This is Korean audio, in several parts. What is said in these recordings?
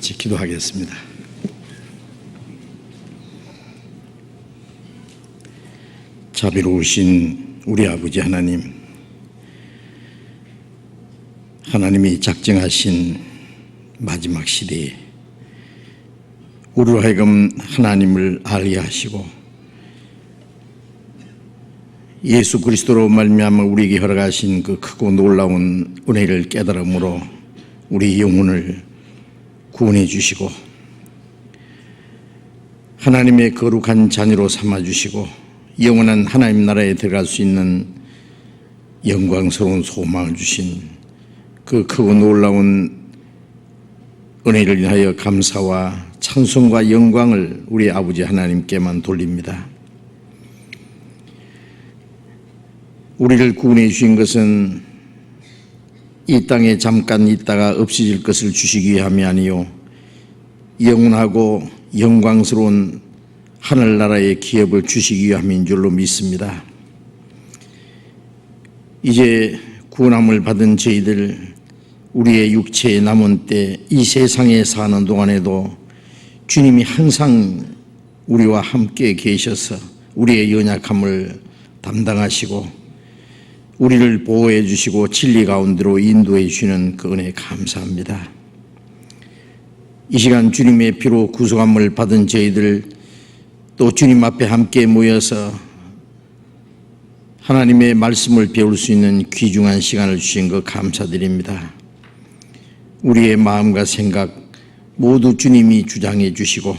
같이 기도하겠습니다. 자비로우신 우리 아버지 하나님, 하나님이 작정하신 마지막 시대에 우리로 하여금 하나님을 알게 하시고 예수 그리스도로 말미암아 우리에게 허락하신 그 크고 놀라운 은혜를 깨달음으로 우리 영혼을 구원해 주시고 하나님의 거룩한 자녀로 삼아 주시고 영원한 하나님 나라에 들어갈 수 있는 영광스러운 소망을 주신 그 크고 놀라운 은혜를 인하여 감사와 찬송과 영광을 우리 아버지 하나님께만 돌립니다. 우리를 구원해 주신 것은 이 땅에 잠깐 있다가 없어질 것을 주시기 위함이 아니요 영원하고 영광스러운 하늘나라의 기업을 주시기 위함인 줄로 믿습니다. 이제 구원함을 받은 저희들 우리의 육체의 남은 때 이 세상에 사는 동안에도 주님이 항상 우리와 함께 계셔서 우리의 연약함을 담당하시고 우리를 보호해 주시고 진리 가운데로 인도해 주시는 그 은혜 감사합니다. 이 시간 주님의 피로 구속함을 받은 저희들 또 주님 앞에 함께 모여서 하나님의 말씀을 배울 수 있는 귀중한 시간을 주신 것 감사드립니다. 우리의 마음과 생각 모두 주님이 주장해 주시고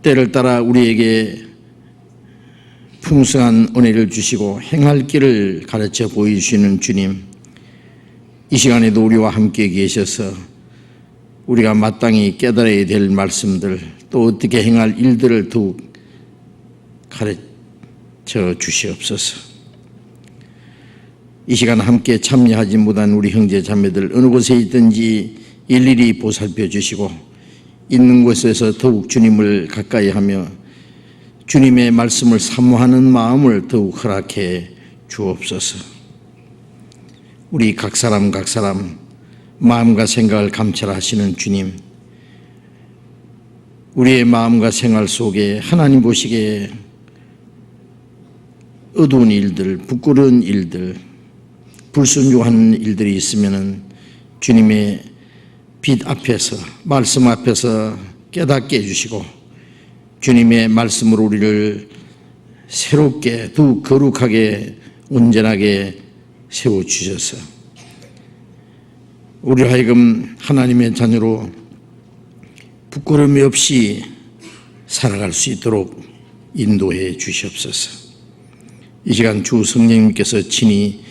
때를 따라 우리에게 풍성한 은혜를 주시고 행할 길을 가르쳐 보여주시는 주님, 이 시간에도 우리와 함께 계셔서 우리가 마땅히 깨달아야 될 말씀들 또 어떻게 행할 일들을 더욱 가르쳐 주시옵소서. 이 시간 함께 참여하지 못한 우리 형제 자매들 어느 곳에 있든지 일일이 보살펴 주시고 있는 곳에서 더욱 주님을 가까이 하며 주님의 말씀을 사모하는 마음을 더욱 허락해 주옵소서. 우리 각 사람 마음과 생각을 감찰하시는 주님, 우리의 마음과 생활 속에 하나님 보시기에 어두운 일들, 부끄러운 일들, 불순종하는 일들이 있으면 주님의 빛 앞에서 말씀 앞에서 깨닫게 해주시고 주님의 말씀으로 우리를 새롭게 더욱 거룩하게 온전하게 세워주셔서 우리로 하여금 하나님의 자녀로 부끄러움이 없이 살아갈 수 있도록 인도해 주시옵소서. 이 시간 주 성령님께서 친히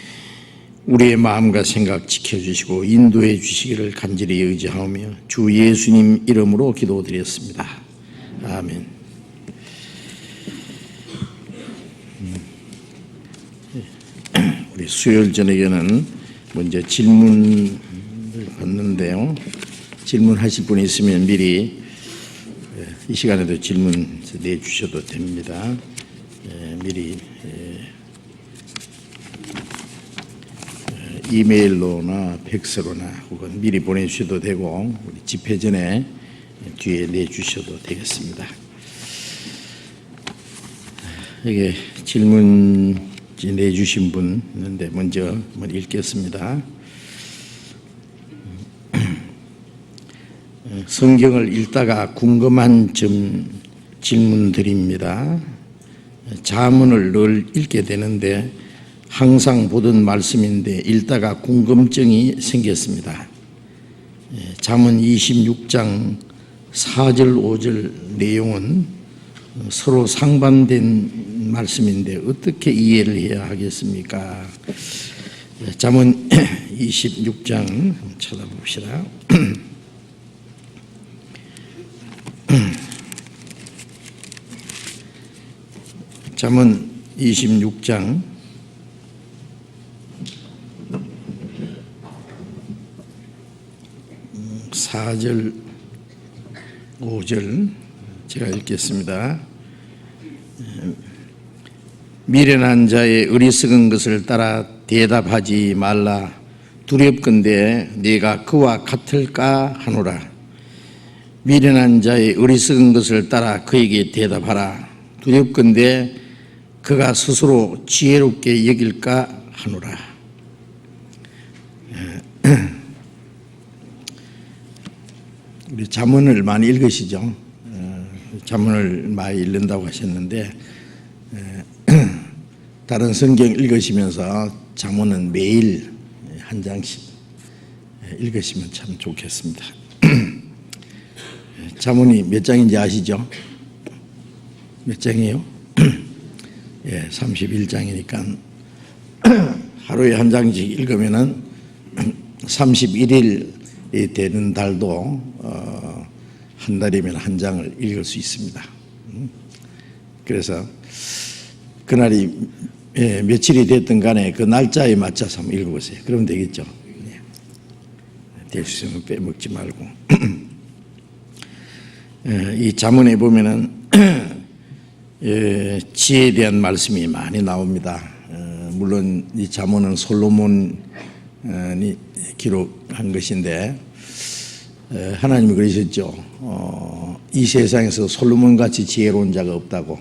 우리의 마음과 생각 지켜주시고 인도해 주시기를 간절히 의지하며 주 예수님 이름으로 기도드렸습니다. 아멘. 우리 수요일 저녁에는 먼저 질문을 받는데요. 질문하실 분이 있으면 미리 이 시간에도 질문 내주셔도 됩니다. 미리 이메일로나 팩스로나 혹은 미리 보내주셔도 되고 우리 집회 전에 뒤에 내주셔도 되겠습니다. 여기 질문 내주신 분 있는데 먼저 읽겠습니다. 성경을 읽다가 궁금한 점 질문 드립니다. 자문을 늘 읽게 되는데 항상 보던 말씀인데 읽다가 궁금증이 생겼습니다. 잠언 26장 4절 5절 내용은 서로 상반된 말씀인데 어떻게 이해를 해야 하겠습니까? 잠언 26장 찾아봅시다. 잠언 26장 4절 5절 제가 읽겠습니다. 미련한 자의 어리석은 것을 따라 대답하지 말라. 두렵건대 네가 그와 같을까 하노라. 미련한 자의 어리석은 것을 따라 그에게 대답하라. 두렵건대 그가 스스로 지혜롭게 여길까 하노라. 우리 잠언을 많이 읽으시죠? 잠언을 많이 읽는다고 하셨는데 다른 성경 읽으시면서 잠언은 매일 한 장씩 읽으시면 참 좋겠습니다. 잠언이 몇 장인지 아시죠? 몇 장이에요? 예, 31장이니까 하루에 한 장씩 읽으면은 31일이 되는 달도 한 달이면 한 장을 읽을 수 있습니다. 그래서 그날이 며칠이 됐든 간에 그 날짜에 맞춰서 한번 읽어보세요. 그러면 되겠죠. 될 수 있으면 빼먹지 말고. 이 잠언에 보면은 지혜에 대한 말씀이 많이 나옵니다. 물론 이 잠언은 솔로몬이 기록한 것인데 하나님이 그러셨죠. 이 세상에서 솔로몬같이 지혜로운 자가 없다고.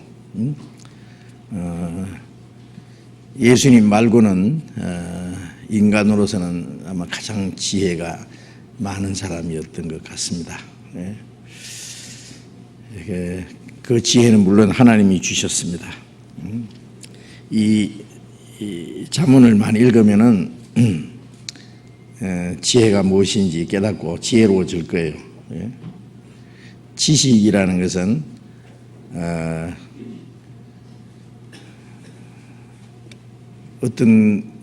예수님 말고는 인간으로서는 아마 가장 지혜가 많은 사람이었던 것 같습니다. 그 지혜는 물론 하나님이 주셨습니다. 이 잠언을 많이 읽으면은 지혜가 무엇인지 깨닫고 지혜로워질 거예요. 지식이라는 것은 어떤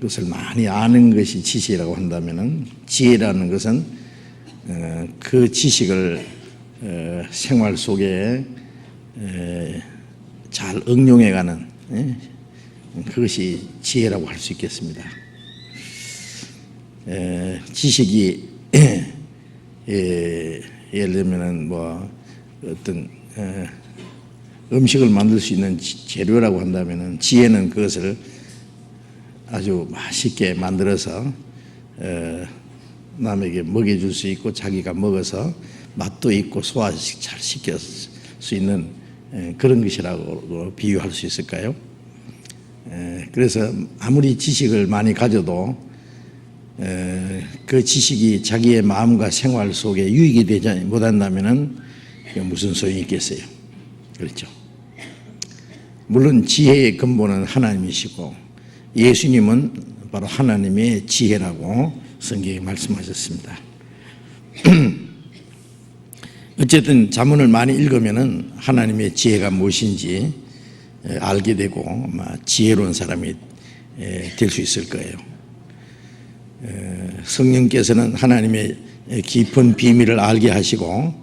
것을 많이 아는 것이 지식이라고 한다면은 지혜라는 것은 그 지식을 생활 속에 잘 응용해가는 그것이 지혜라고 할 수 있겠습니다. 지식이 예를 들면은 뭐 어떤 음식을 만들 수 있는 재료라고 한다면은 지혜는 그것을 아주 맛있게 만들어서 남에게 먹여줄 수 있고 자기가 먹어서 맛도 있고 소화 잘 시킬 수 있는 그런 것이라고 비유할 수 있을까요? 그래서 아무리 지식을 많이 가져도 그 지식이 자기의 마음과 생활 속에 유익이 되지 못한다면은 무슨 소용이 있겠어요? 그렇죠? 물론 지혜의 근본은 하나님이시고 예수님은 바로 하나님의 지혜라고 성경에 말씀하셨습니다. 어쨌든 잠언을 많이 읽으면은 하나님의 지혜가 무엇인지 알게 되고 아마 지혜로운 사람이 될 수 있을 거예요. 성령께서는 하나님의 깊은 비밀을 알게 하시고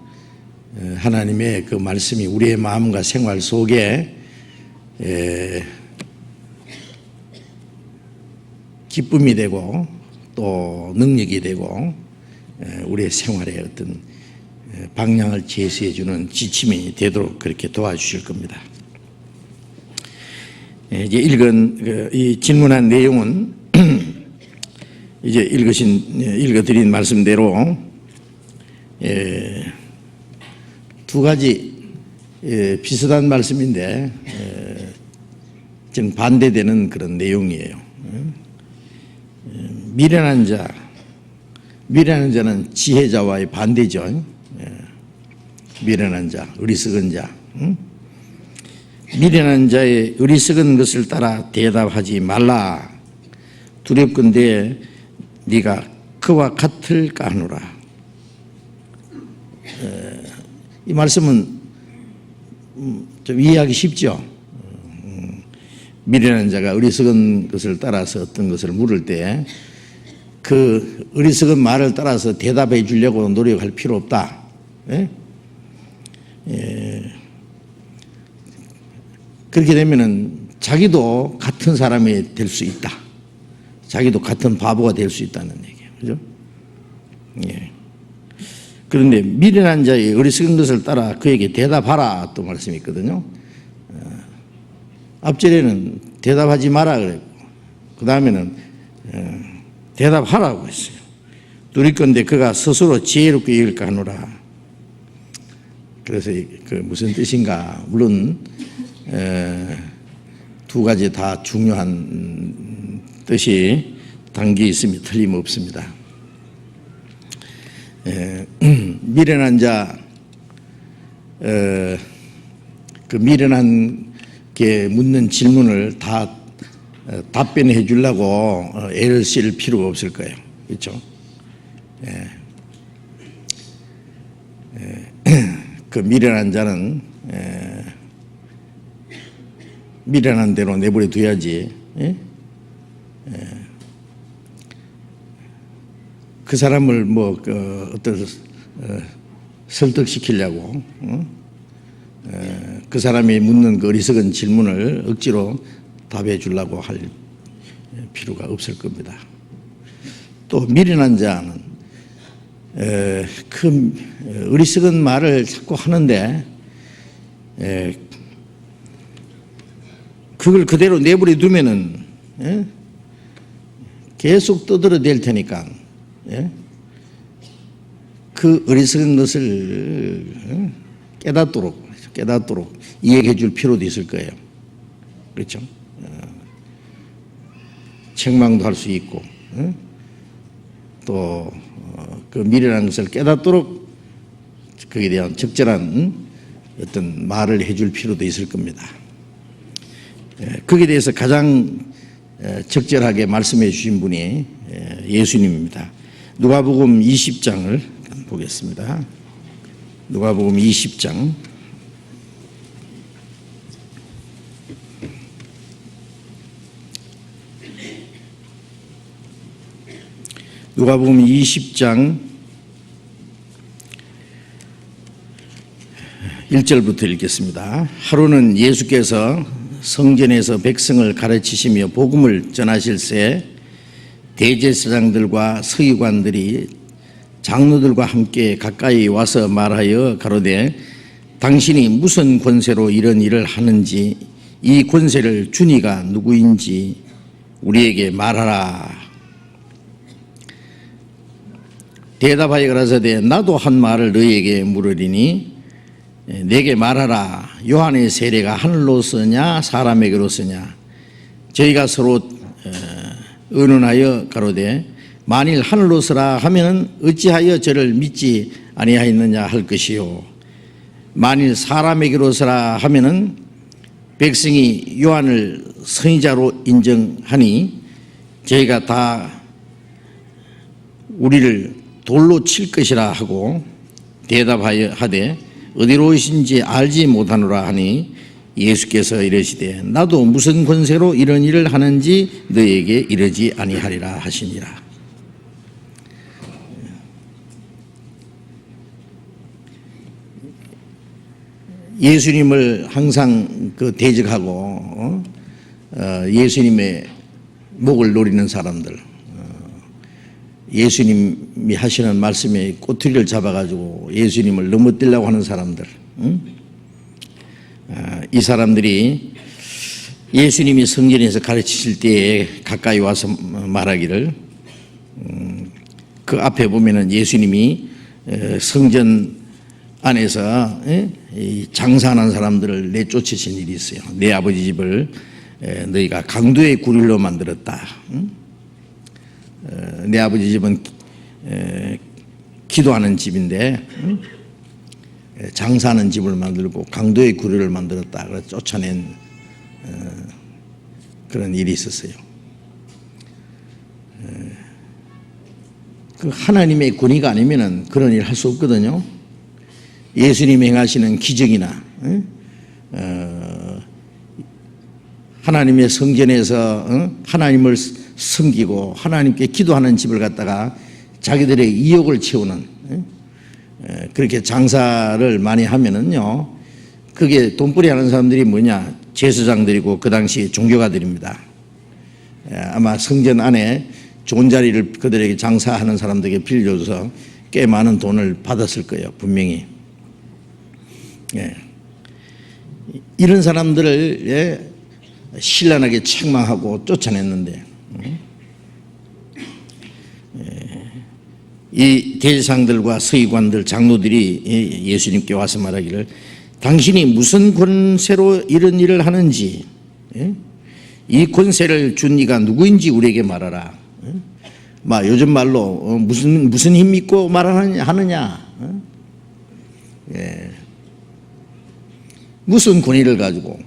하나님의 그 말씀이 우리의 마음과 생활 속에 기쁨이 되고 또 능력이 되고 우리의 생활에 어떤 방향을 제시해 주는 지침이 되도록 그렇게 도와주실 겁니다. 이제 읽은 이 질문한 내용은 이제 읽어드린 말씀대로 두 가지 비슷한 말씀인데 좀 반대되는 그런 내용이에요. 미련한 자는 지혜자와의 반대죠. 미련한 자, 어리석은 자. 미련한 자의 어리석은 것을 따라 대답하지 말라. 두렵건대 네가 그와 같을까 하노라. 이 말씀은 좀 이해하기 쉽죠. 미련한 자가 어리석은 것을 따라서 어떤 것을 물을 때 그 어리석은 말을 따라서 대답해 주려고 노력할 필요 없다. 그렇게 되면은 자기도 같은 사람이 될 수 있다. 자기도 같은 바보가 될 수 있다는 얘기예요. 그죠? 예. 그런데 미련한 자의 어리석은 것을 따라 그에게 대답하라 또 말씀이 있거든요. 앞절에는 대답하지 마라 그랬고 그 다음에는 대답하라고 했어요. 누릴 건데 그가 스스로 지혜롭게 여길까 하노라. 그래서 그 무슨 뜻인가? 물론 두 가지 다 중요한 뜻이 담겨 있음이 틀림없습니다. 미련한 자, 그 미련한 게 묻는 질문을 다 답변해 주려고 애를 쓸 필요가 없을 거예요. 그렇죠? 그 미련한 자는 미련한 대로 내버려 둬야지. 그 사람을 뭐 어떤 설득시키려고 그 사람이 묻는 그 어리석은 질문을 억지로 답해 주려고 할 필요가 없을 겁니다. 또 미련한 자는 그 어리석은 말을 자꾸 하는데 그걸 그대로 내버려 두면은 계속 떠들어댈 테니까 그 어리석은 것을 깨닫도록 이야기해 줄 필요도 있을 거예요. 그렇죠? 책망도 할 수 있고 또 그 미련한 것을 깨닫도록 거기에 대한 적절한 어떤 말을 해줄 필요도 있을 겁니다. 거기에 대해서 가장 적절하게 말씀해 주신 분이 예수님입니다. 누가복음 20장을 보겠습니다. 누가복음 20장 누가복음 20장 1절부터 읽겠습니다. 하루는 예수께서 성전에서 백성을 가르치시며 복음을 전하실새 대제사장들과 서기관들이 장로들과 함께 가까이 와서 말하여 가로되 당신이 무슨 권세로 이런 일을 하는지 이 권세를 주니가 누구인지 우리에게 말하라. 대답하여 가라사대 나도 한 말을 너희에게 물으리니 내게 말하라. 요한의 세례가 하늘로서냐 사람에게로서냐. 저희가 서로 의논하여 가로되 만일 하늘로서라 하면은 어찌하여 저를 믿지 아니하였느냐 할 것이요 만일 사람에게로서라 하면은 백성이 요한을 선지자로 인정하니 저희가 다 우리를 돌로 칠 것이라 하고 대답하여 하되 어디로 오신지 알지 못하노라 하니 예수께서 이르시되 나도 무슨 권세로 이런 일을 하는지 너에게 이르지 아니하리라 하시니라. 예수님을 항상 그 대적하고 예수님의 목을 노리는 사람들, 예수님이 하시는 말씀에 꼬투리를 잡아가지고 예수님을 넘어뜨리려고 하는 사람들, 이 사람들이 예수님이 성전에서 가르치실 때에 가까이 와서 말하기를 그 앞에 보면은 예수님이 성전 안에서 장사하는 사람들을 내쫓으신 일이 있어요. 내 아버지 집을 너희가 강도의 구릴로 만들었다. 내 아버지 집은 기도하는 집인데 장사하는 집을 만들고 강도의 구릴을 만들었다. 그래서 쫓아낸 그런 일이 있었어요. 그 하나님의 권위가 아니면은 그런 일 할 수 없거든요. 예수님이 행하시는 기적이나 하나님의 성전에서 하나님을 섬기고 하나님께 기도하는 집을 갖다가 자기들의 이욕을 채우는 그렇게 장사를 많이 하면은요, 그게 돈벌이 하는 사람들이 뭐냐? 제사장들이고 그 당시 종교가들입니다. 아마 성전 안에 좋은 자리를 그들에게 장사하는 사람들에게 빌려줘서 꽤 많은 돈을 받았을 거예요, 분명히. 이런 사람들을 신랄하게 책망하고 쫓아냈는데 이 대제사장들과 서기관들, 장로들이 예수님께 와서 말하기를 당신이 무슨 권세로 이런 일을 하는지, 이 권세를 준 이가 누구인지 우리에게 말하라. 요즘 말로 무슨 힘 믿고 말하느냐. 무슨 권위를 가지고,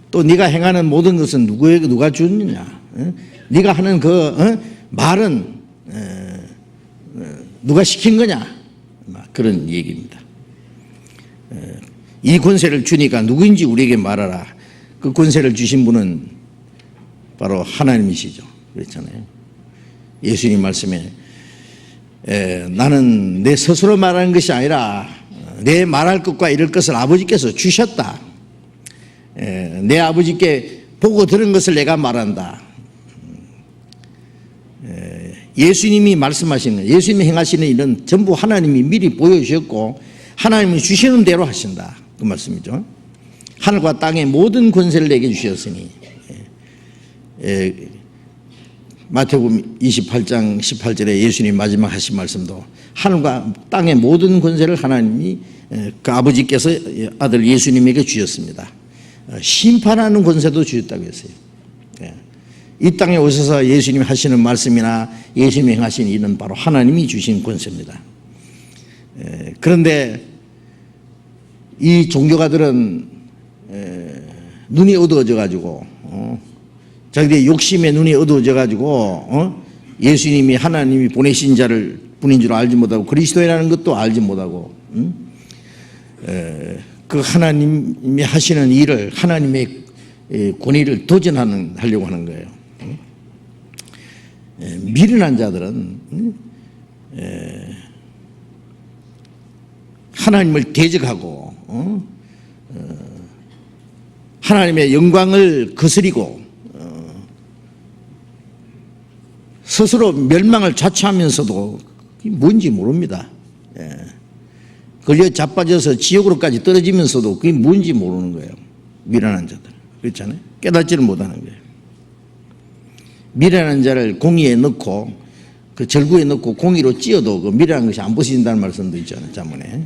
또 네가 행하는 모든 것은 누구에게 누가 주느냐. 네가 하는 그 말은 누가 시킨 거냐. 그런 얘기입니다. 이 권세를 주니까 누구인지 우리에게 말하라. 그 권세를 주신 분은 바로 하나님이시죠. 그랬잖아요. 예수님 말씀에 나는 내 스스로 말하는 것이 아니라 내 말할 것과 이럴 것을 아버지께서 주셨다. 내 아버지께 보고 들은 것을 내가 말한다. 예수님이 말씀하시는 거예요. 예수님이 행하시는 일은 전부 하나님이 미리 보여주셨고 하나님이 주시는 대로 하신다. 그 말씀이죠. 하늘과 땅의 모든 권세를 내게 주셨으니. 마태복음 28장 18절에 예수님 마지막 하신 말씀도 하늘과 땅의 모든 권세를 하나님이 그 아버지께서 아들 예수님에게 주셨습니다. 심판하는 권세도 주셨다고 했어요. 이 땅에 오셔서 예수님 하시는 말씀이나 예수님이 행하신 일은 바로 하나님이 주신 권세입니다. 그런데 이 종교가들은 눈이 어두워져 가지고 자기들의 욕심에 눈이 어두워져 가지고 예수님이 하나님이 보내신 자를 분인 줄 알지 못하고 그리스도라는 것도 알지 못하고 그 하나님이 하시는 일을 하나님의 권위를 도전하려고 하는 거예요. 미련한 자들은 하나님을 대적하고 하나님의 영광을 거스리고 스스로 멸망을 자처하면서도 뭔지 모릅니다. 걸려 자빠져서 지옥으로까지 떨어지면서도 그게 뭔지 모르는 거예요. 미련한 자들. 그렇잖아요. 깨닫지를 못하는 거예요. 미련한 자를 공의에 넣고 그 절구에 넣고 공의로 찧어도 그 미련한 것이 안 벗어진다는 말씀도 있잖아요. 자문에.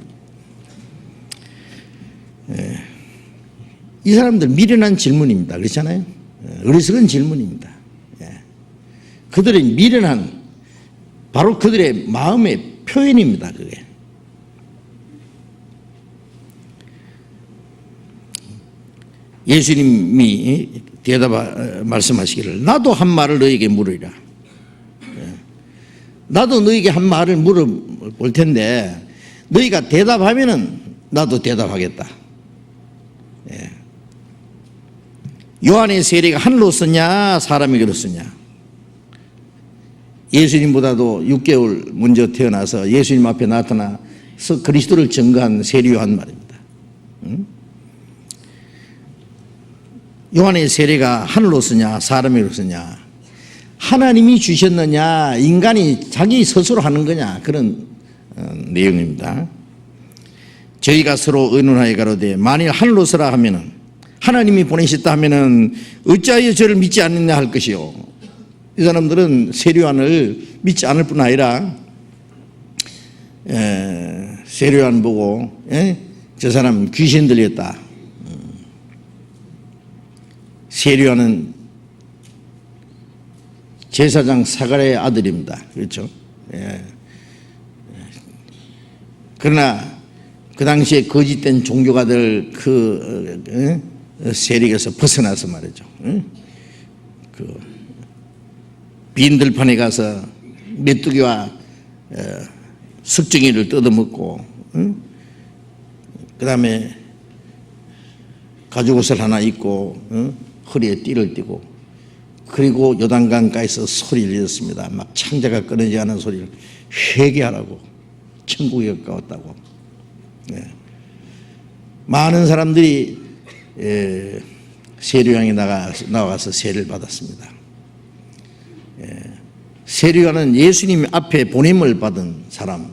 이 사람들 미련한 질문입니다. 그렇잖아요. 어리석은 질문입니다. 그들의 미련한 바로 그들의 마음의 표현입니다. 그게. 예수님이 말씀하시기를 나도 한 말을 너에게 물으리라. 나도 너에게 한 말을 물어볼 텐데 너희가 대답하면은 나도 대답하겠다. 요한의 세례가 하늘로 썼냐 사람에게로 썼냐. 예수님보다도 6개월 먼저 태어나서 예수님 앞에 나타나서 그리스도를 증거한 세례 요한 말입니다. 요한의 세례가 하늘로 쓰냐 사람에게로 쓰냐. 하나님이 주셨느냐 인간이 자기 스스로 하는 거냐. 그런 내용입니다. 저희가 서로 의논하여 가로되 만일 하늘로 서라 하면은 하나님이 보내셨다 하면은 어찌하여 저를 믿지 않느냐 할 것이요. 이 사람들은 세례 요한을 믿지 않을 뿐 아니라 세례 요한 보고 저 사람 귀신 들렸다. 세례 요한은 제사장 사가랴의 아들입니다. 그렇죠? 그러나 그 당시에 거짓된 종교가들 그 세력에서 벗어나서 말이죠. 그 빈들판에 가서 메뚜기와 석정이를 뜯어먹고 그 다음에 가죽옷을 하나 입고 허리에 띠를 띠고 그리고 요단강가에서 소리를 질렀습니다. 막 창자가 끊어지지 않은 소리를 회개하라고 천국에 가까웠다고. 많은 사람들이 세례요한에 나와서 세례를 받았습니다. 세례요한은 예수님 앞에 보냄을 받은 사람,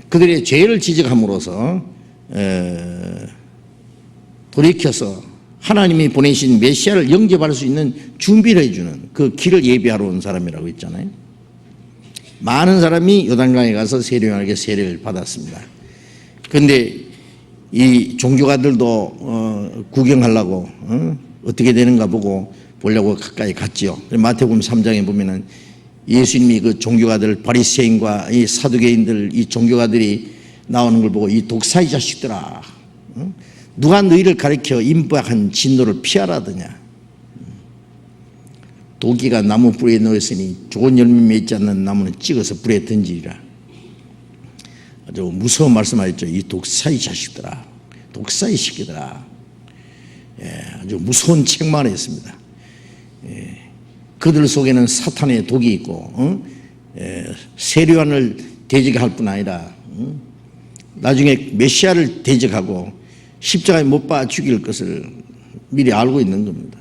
그들의 죄를 지적함으로써 돌이켜서 하나님이 보내신 메시아를 영접할 수 있는 준비를 해주는 그 길을 예비하러 온 사람이라고 했잖아요. 많은 사람이 요단강에 가서 세례요한에게 세례를 받았습니다. 그런데 이 종교가들도 구경하려고 어떻게 되는가 보려고 가까이 갔지요. 마태복음 3장에 보면은 예수님이 그 종교가들 바리새인과 이 사두개인들 이 종교가들이 나오는 걸 보고 이 독사의 자식들아, 누가 너희를 가리켜 임박한 진노를 피하라더냐. 도끼가 나무 뿌리에 놓였으니 좋은 열매 맺지 않는 나무는 찍어서 불에 던지리라. 아주 무서운 말씀하셨죠. 이 독사의 자식들아, 독사의 새끼들아. 아주 무서운 책만 했습니다. 그들 속에는 사탄의 독이 있고 세례요한을 대적할 뿐 아니라 나중에 메시아를 대적하고 십자가에 못 박아 죽일 것을 미리 알고 있는 겁니다.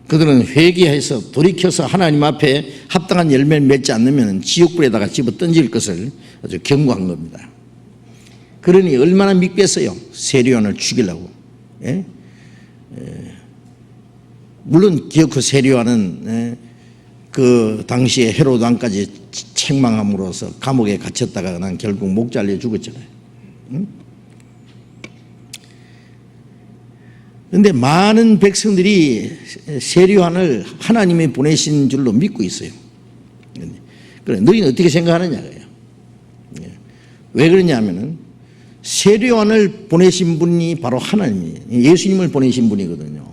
그들은 회개해서 돌이켜서 하나님 앞에 합당한 열매를 맺지 않으면 지옥불에다가 집어 던질 것을 아주 경고한 겁니다. 그러니 얼마나 믿겠어요, 세례요한을 죽이려고. 물론 기어코 세례요한은 그 당시에 헤로드 왕까지 책망함으로써 감옥에 갇혔다가 난 결국 목 잘려 죽었잖아요. 그런데 많은 백성들이 세례요한을 하나님이 보내신 줄로 믿고 있어요. 그래, 너희는 어떻게 생각하느냐고요. 왜 그러냐면은 세례요한을 보내신 분이 바로 하나님이에요. 예수님을 보내신 분이거든요.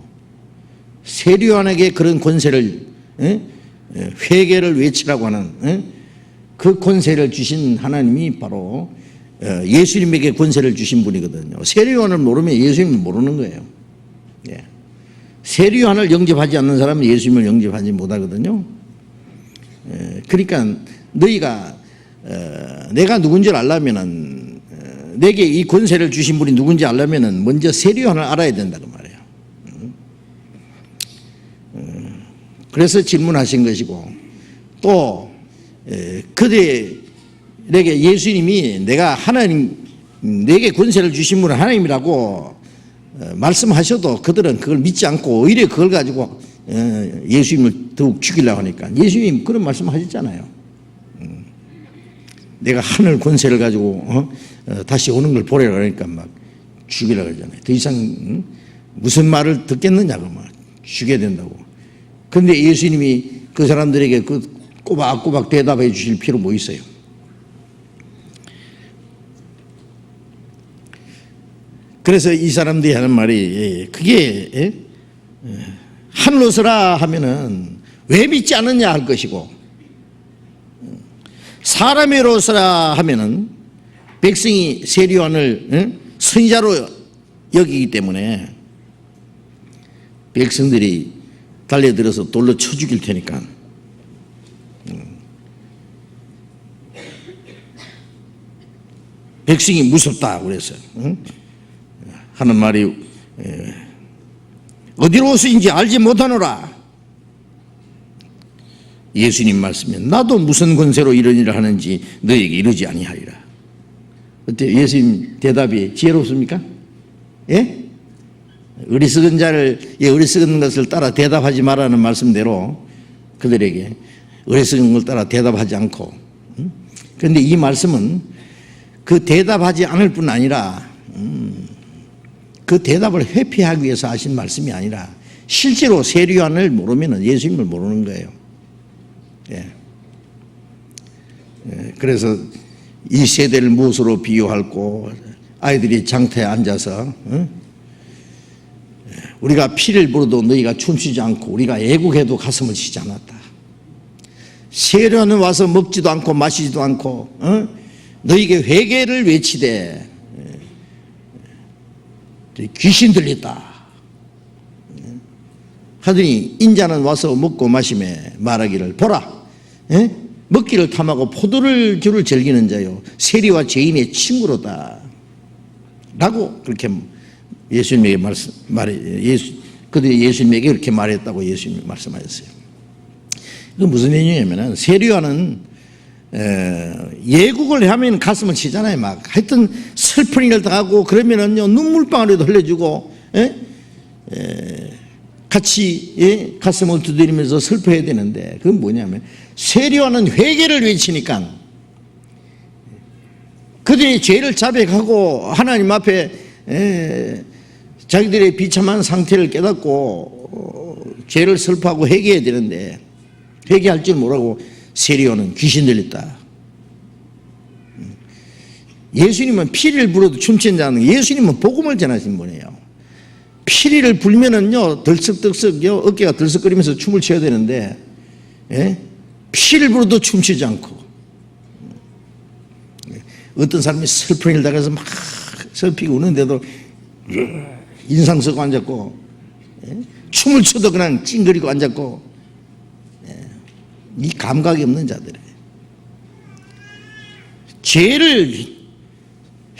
세례요한에게 그런 권세를, 회개를 외치라고 하는 그 권세를 주신 하나님이 바로 예수님에게 권세를 주신 분이거든요. 세례요한을 모르면 예수님을 모르는 거예요. 세례요한을 영접하지 않는 사람은 예수님을 영접하지 못하거든요. 그러니까 너희가 내가 누군지 알려면은, 내게 이 권세를 주신 분이 누군지 알려면은 먼저 세례요한을 알아야 된다는 말이에요. 그래서 질문하신 것이고, 또 그들에게 예수님이 내가 하나님, 내게 권세를 주신 분은 하나님이라고 말씀하셔도 그들은 그걸 믿지 않고 오히려 그걸 가지고 예수님을 더욱 죽이려고 하니까, 예수님 그런 말씀 하셨잖아요. 내가 하늘 권세를 가지고 다시 오는 걸 보려고 하니까 막 죽이려고 하잖아요. 더 이상 무슨 말을 듣겠느냐고 막 죽여야 된다고. 그런데 예수님이 그 사람들에게 그 꼬박꼬박 대답해 주실 필요 뭐 있어요? 그래서 이 사람들이 하는 말이, 그게 하늘로 서라 하면은 왜 믿지 않느냐 할 것이고, 사람으로 서라 하면은 백성이 세례요한을 선지자로 여기기 때문에 백성들이 달려들어서 돌로 쳐 죽일 테니까 백성이 무섭다 그래서 하는 말이, 어디로서인지 알지 못하노라. 예수님 말씀에 나도 무슨 권세로 이런 일을 하는지 너에게 이르지 아니하리라. 어때요? 예수님 대답이 지혜롭습니까? 예? 어리석은 어리석은 것을 따라 대답하지 말라는 말씀대로 그들에게 어리석은 걸 따라 대답하지 않고, 그런데 이 말씀은 그 대답하지 않을 뿐 아니라 그 대답을 회피하기 위해서 하신 말씀이 아니라 실제로 세례요한을 모르면 예수님을 모르는 거예요. 그래서 이 세대를 무엇으로 비유할고, 아이들이 장터에 앉아서 우리가 피를 불어도 너희가 춤추지 않고 우리가 애국해도 가슴을 치지 않았다. 세례요한은 와서 먹지도 않고 마시지도 않고 너희에게 회개를 외치되 귀신 들렸다 하더니, 인자는 와서 먹고 마시며 말하기를 보라, 먹기를 탐하고 포도를 주를 즐기는 자요 세리와 죄인의 친구로다 라고 그렇게 예수님에게 그들이 예수님에게 그렇게 말했다고 예수님이 말씀하셨어요. 이건 무슨 얘기냐면, 세례요한은 예국을 하면 가슴을 치잖아요. 막 하여튼 슬픈 일을 당하고 그러면은요 눈물방울에도 흘려주고 같이 가슴을 두드리면서 슬퍼해야 되는데, 그건 뭐냐면 세리와는 회개를 외치니까 그들이 죄를 자백하고 하나님 앞에 자기들의 비참한 상태를 깨닫고 죄를 슬퍼하고 회개해야 되는데, 회개할 줄 모르고 세리와는 귀신 들렸다. 예수님은 피리를 불어도 춤추는 자는, 예수님은 복음을 전하신 분이에요. 피리를 불면은요, 덜썩덜썩 어깨가 덜썩거리면서 춤을 춰야 되는데, 피리를 불어도 춤추지 않고, 어떤 사람이 슬픈 일 당해서 막 슬피고 우는데도 인상 쓰고 앉았고, 춤을 춰도 그냥 찡그리고 앉았고, 이 감각이 없는 자들이에요. 죄를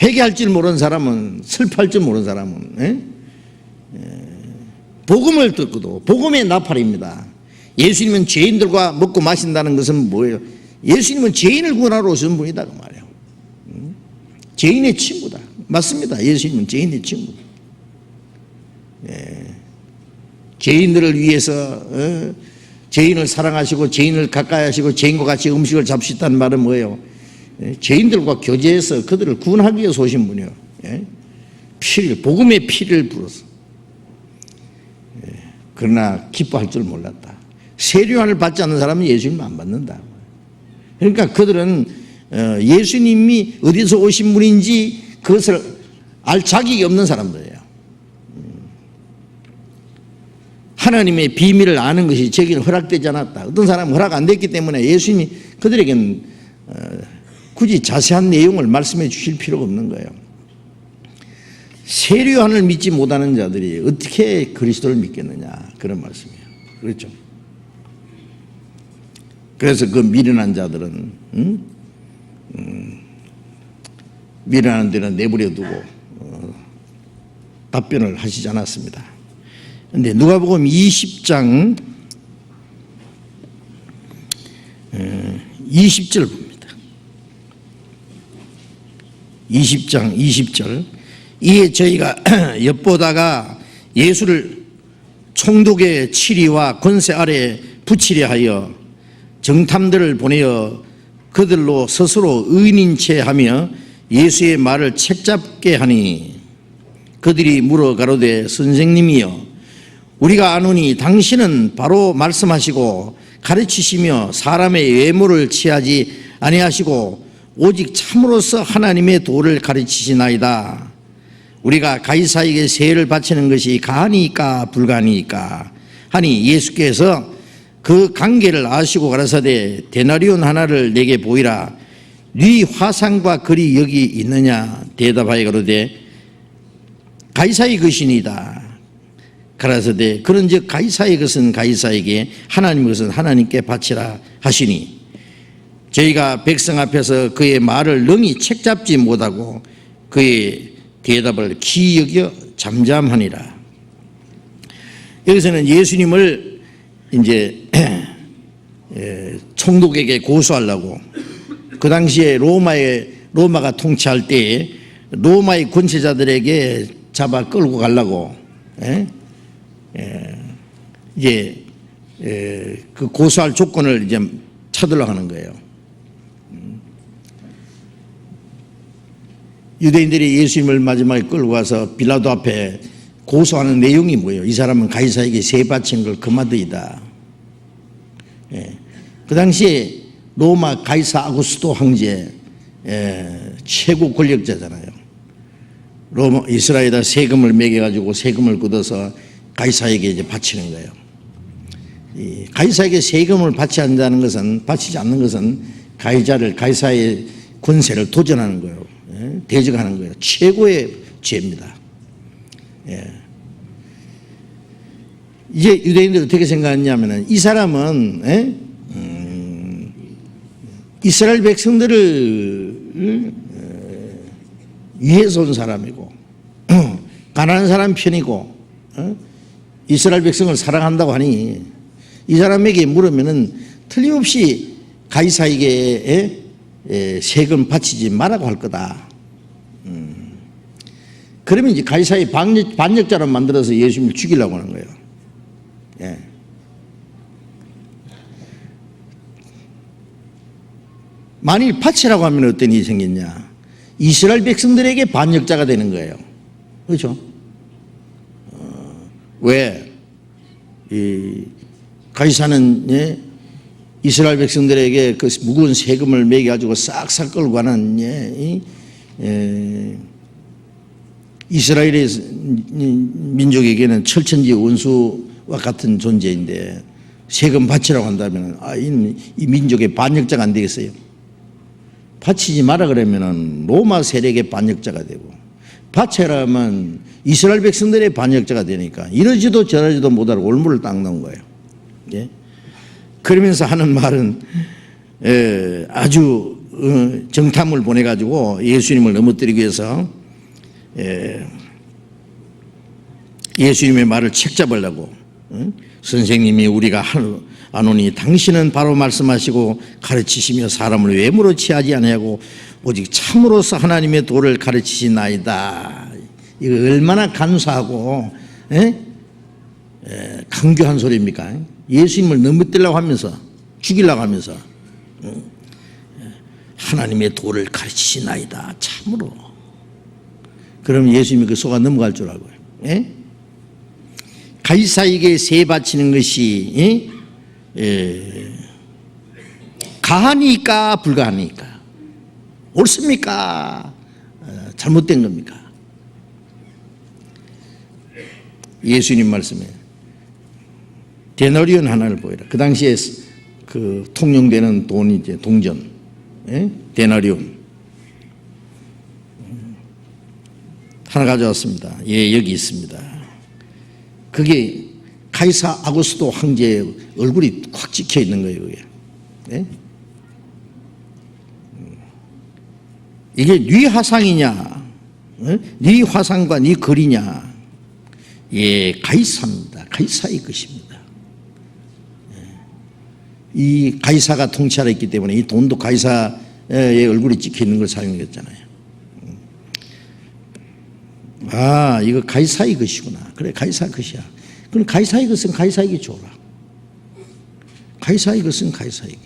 회개할 줄 모르는 사람은, 슬퍼할 줄 모르는 사람은 복음을 듣고도, 복음의 나팔입니다. 예수님은 죄인들과 먹고 마신다는 것은 뭐예요? 예수님은 죄인을 구원하러 오신 분이다 그 말이에요. 죄인의 친구다. 맞습니다. 예수님은 죄인의 친구. 죄인들을 위해서 죄인을 사랑하시고 죄인을 가까이 하시고 죄인과 같이 음식을 잡수셨다는 말은 뭐예요? 죄인들과 교제해서 그들을 구원하기 위해서 오신 분이에요. 피를, 복음의 피를 불어서. 그러나 기뻐할 줄 몰랐다. 세례요한을 받지 않는 사람은 예수님을 안 받는다. 그러니까 그들은 예수님이 어디서 오신 분인지 그것을 알 자격이 없는 사람들이에요. 하나님의 비밀을 아는 것이 제게는 허락되지 않았다. 어떤 사람은 허락 안 됐기 때문에 예수님이 그들에게는 굳이 자세한 내용을 말씀해 주실 필요가 없는 거예요. 세례요한을 믿지 못하는 자들이 어떻게 그리스도를 믿겠느냐, 그런 말씀이에요. 그렇죠? 그래서 그 미련한 자들은 미련한 데는 내버려 두고 답변을 하시지 않았습니다. 그런데 누가복음 20장 20절 봅니다. 20장 20절. 이에 저희가 엿보다가 예수를 총독의 치리와 권세 아래 붙이려 하여 정탐들을 보내어 그들로 스스로 의인인 채 하며 예수의 말을 책잡게 하니, 그들이 물어 가로되 선생님이여 우리가 아노니 당신은 바로 말씀하시고 가르치시며 사람의 외모를 취하지 아니하시고 오직 참으로서 하나님의 도를 가르치시나이다. 우리가 가이사에게 세를 바치는 것이 가하니까 불가하니까 하니, 예수께서 그 관계를 아시고 가라사대 데나리온 하나를 내게 보이라. 네 화상과 글이 여기 있느냐? 대답하여 가로되 가이사의 것이니이다. 가라사대 그런즉 가이사의 것은 가이사에게, 하나님의 것은 하나님께 바치라 하시니, 저희가 백성 앞에서 그의 말을 능히 책잡지 못하고 그의 대답을 기이 여겨 잠잠하니라. 여기서는 예수님을 이제 총독에게 고소하려고, 그 당시에 로마가 통치할 때 로마의 권세자들에게 잡아 끌고 가려고 이제 그 고소할 조건을 이제 찾으려고 하는 거예요. 유대인들이 예수님을 마지막에 끌고 가서 빌라도 앞에 고소하는 내용이 뭐예요? 이 사람은 가이사에게 세 바친 걸 금하더이다. 그 당시에 로마 가이사 아구스토 황제 최고 권력자잖아요. 로마 이스라엘에다 세금을 매겨가지고 세금을 걷어서 가이사에게 이제 바치는 거예요. 이 가이사에게 세금을 바치지 않는 것은 가이사의 권세를 도전하는 거예요. 대적하는 거예요. 최고의 죄입니다. 이제 유대인들이 어떻게 생각했냐면은, 이 사람은 이스라엘 백성들을 위해서 온 사람이고 가난한 사람 편이고 이스라엘 백성을 사랑한다고 하니, 이 사람에게 물으면은 틀림없이 가이사에게 세금 바치지 말라고 할 거다. 그러면 이제 가이사의 반역자로 만들어서 예수님을 죽이려고 하는 거예요. 만일 밭이라고 하면 어떤 일이 생겼냐? 이스라엘 백성들에게 반역자가 되는 거예요. 그렇죠? 왜? 가이사는 이스라엘 백성들에게 그 무거운 세금을 매겨가지고 싹싹 끌고 가는 이스라엘의 민족에게는 철천지 원수와 같은 존재인데 세금 바치라고 한다면 이 민족의 반역자가 안 되겠어요? 바치지 마라 그러면은 로마 세력의 반역자가 되고, 바쳐라면 이스라엘 백성들의 반역자가 되니까 이러지도 저러지도 못하고 올무를 딱 넣은 거예요. 예? 그러면서 하는 말은 아주 정탐을 보내가지고 예수님을 넘어뜨리기 위해서 예수님의 말을 책잡으려고, 선생님이 우리가 아노니 당신은 바로 말씀하시고 가르치시며 사람을 외모로 취하지 아니하고 오직 참으로서 하나님의 도를 가르치시나이다. 이거 얼마나 간소하고 강교한 소리입니까? 예수님을 넘어뜨리려고 하면서, 죽이려고 하면서 하나님의 도를 가르치시나이다. 참으로. 그럼 예수님이 그 속아 넘어갈 줄 알고요. 가이사에게 세 바치는 것이 가하니까 불가하니까? 옳습니까? 잘못된 겁니까? 예수님 말씀에 데나리온 하나를 보여라. 그 당시에 그 통용되는 돈이 이제 동전, 데나리온 하나 가져왔습니다. 예, 여기 있습니다. 그게 카이사 아구스도 황제의 얼굴이 꽉 찍혀 있는 거예요. 그게. 이게 네 화상이냐? 네 화상과 네 글이냐? 예, 가이사입니다. 가이사의 것입니다. 이 가이사가 통치하였기 때문에 이 돈도 가이사의 얼굴이 찍혀 있는 걸 사용했잖아요. 아, 이거 가이사의 것이구나. 그래, 가이사 것이야. 그럼 가이사의 것은 가이사에게 줘라. 가이사의 것은 가이사에게.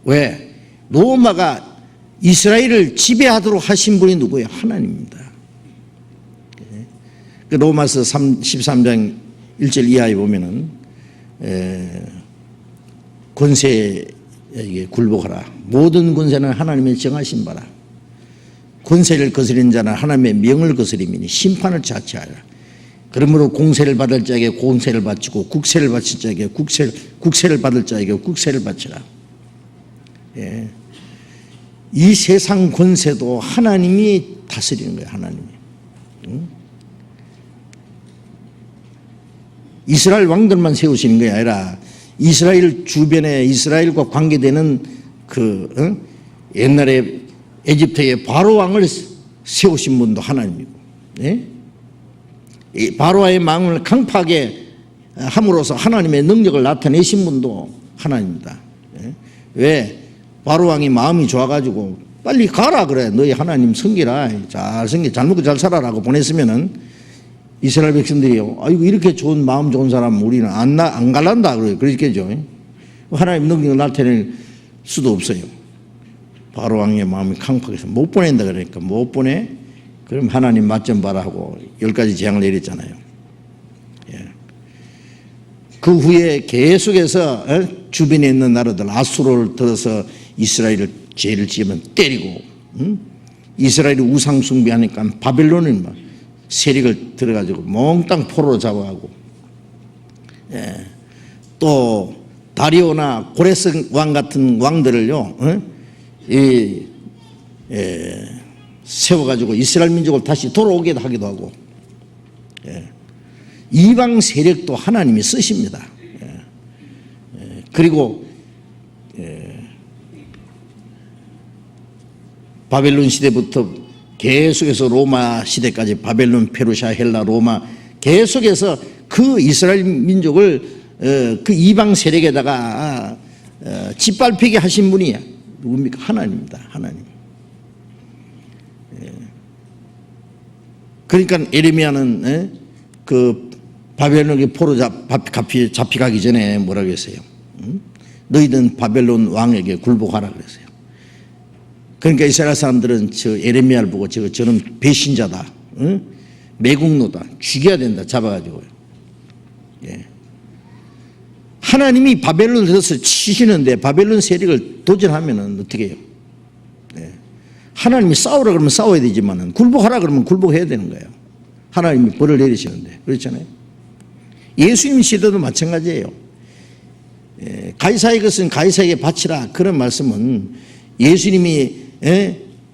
왜? 로마가 이스라엘을 지배하도록 하신 분이 누구예요? 하나님입니다. 그 로마서 13장 1절 이하에 보면은 권세에게 굴복하라. 모든 권세는 하나님의 정하신 바라. 권세를 거스린 자는 하나님의 명을 거스림이니 심판을 자체하라. 그러므로 공세를 받을 자에게 공세를 바치고 국세를 바칠 자에게 국세를 받을 자에게 국세를 바치라. 예. 이 세상 권세도 하나님이 다스리는 거예요. 하나님이. 이스라엘 왕들만 세우시는 게 아니라 이스라엘 주변에 이스라엘과 관계되는 옛날에 에집트의 바로 왕을 세우신 분도 하나님이고, 이 바로와의 마음을 강팍하게 함으로써 하나님의 능력을 나타내신 분도 하나님입니다. 왜? 바로 왕이 마음이 좋아가지고 빨리 가라 그래. 너희 하나님 섬기라. 잘 먹고 잘 살아라고 보냈으면은 이스라엘 백성들이 아이고 이렇게 좋은 마음 좋은 사람 우리는 안 갈란다 그러겠죠. 하나님 능력을 나타낼 수도 없어요. 바로 왕의 마음이 강팍해서 못 보낸다 그러니까 못 보내. 그럼 하나님 맛 좀 봐라 하고 10가지 재앙을 내렸잖아요. 예. 그 후에 계속해서 주변에 있는 나라들 아수르를 들어서 이스라엘을 죄를 지으면 때리고, 이스라엘이 우상 숭배하니까 바벨론이 세력을 들어가지고 몽땅 포로로 잡아가고, 예. 또 다리오나 고레스 왕 같은 왕들을요, 세워가지고 이스라엘 민족을 다시 돌아오게 하기도 하고, 예. 이방 세력도 하나님이 쓰십니다. 예. 그리고 바벨론 시대부터 계속해서 로마 시대까지 바벨론, 페르시아, 헬라, 로마 계속해서 그 이스라엘 민족을 그 이방 세력에다가 짓밟히게 하신 분이 누굽니까? 하나님입니다. 하나님. 그러니까 에레미야는 그 바벨론의 포로 잡혀가기 전에 뭐라고 했어요? 너희들은 바벨론 왕에게 굴복하라 그랬어요. 그러니까 이스라엘 사람들은 저 에레미야를 보고 저는 배신자다, 응? 매국노다, 죽여야 된다, 잡아가지고요. 예. 하나님이 바벨론을 들어서 치시는데 바벨론 세력을 도전하면은 어떻게 해요? 예. 하나님이 싸우라 그러면 싸워야 되지만은 굴복하라 그러면 굴복해야 되는 거예요. 하나님이 벌을 내리시는데. 그렇잖아요. 예수님 시대도 마찬가지예요. 예. 가이사의 것은 가이사에게 바치라, 그런 말씀은 예수님이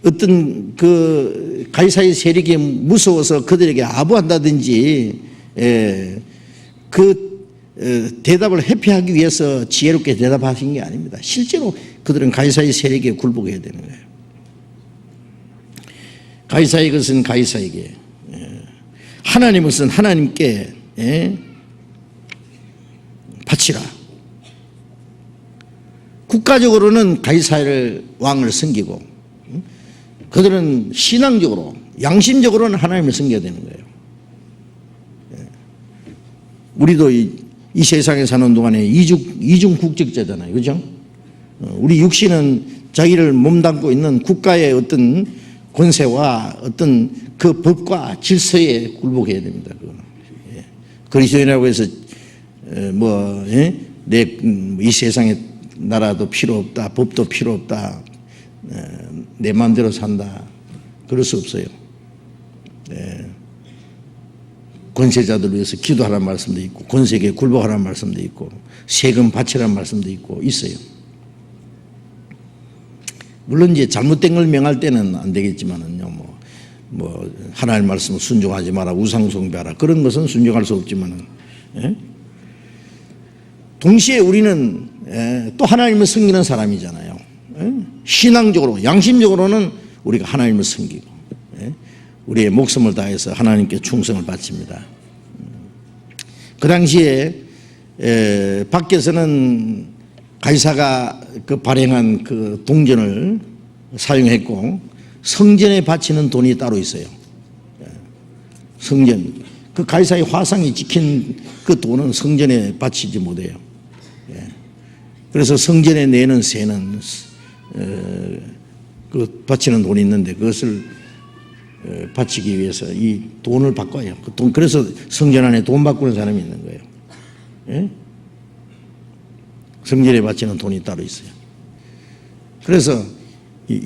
어떤 그 가이사의 세력이 무서워서 그들에게 아부한다든지 그 대답을 회피하기 위해서 지혜롭게 대답하신 게 아닙니다. 실제로 그들은 가이사의 세력에 굴복해야 되는 거예요. 가이사의 것은 가이사에게, 하나님의 것은 하나님께 바치라. 국가적으로는 가이사를 왕을 섬기고, 그들은 신앙적으로, 양심적으로는 하나님을 섬겨야 되는 거예요. 우리도 이 세상에 사는 동안에 이중 국적자잖아요. 그죠? 우리 육신은 자기를 몸담고 있는 국가의 어떤 권세와 어떤 그 법과 질서에 굴복해야 됩니다. 그리스도인이라고 해서 이 세상에 나라도 필요 없다, 법도 필요 없다, 내 마음대로 산다, 그럴 수 없어요. 권세자들을 위해서 기도하라는 말씀도 있고, 권세에게 굴복하라는 말씀도 있고, 세금 바치라는 말씀도 있고 있어요. 물론 이제 잘못된 걸 명할 때는 안 되겠지만은요, 하나님 말씀을 순종하지 마라, 우상 숭배하라, 그런 것은 순종할 수 없지만은, 동시에 우리는 또 하나님을 섬기는 사람이잖아요. 신앙적으로, 양심적으로는 우리가 하나님을 섬기고, 우리의 목숨을 다해서 하나님께 충성을 바칩니다. 그 당시에 밖에서는 가이사가 그 발행한 그 동전을 사용했고, 성전에 바치는 돈이 따로 있어요. 성전, 그 가이사의 화상이 찍힌 그 돈은 성전에 바치지 못해요. 그래서 성전에 내는 세는 그 바치는 돈이 있는데 그것을 바치기 위해서 이 돈을 바꿔요. 그 돈, 그래서 성전 안에 돈 바꾸는 사람이 있는 거예요. 예? 성전에 바치는 돈이 따로 있어요. 그래서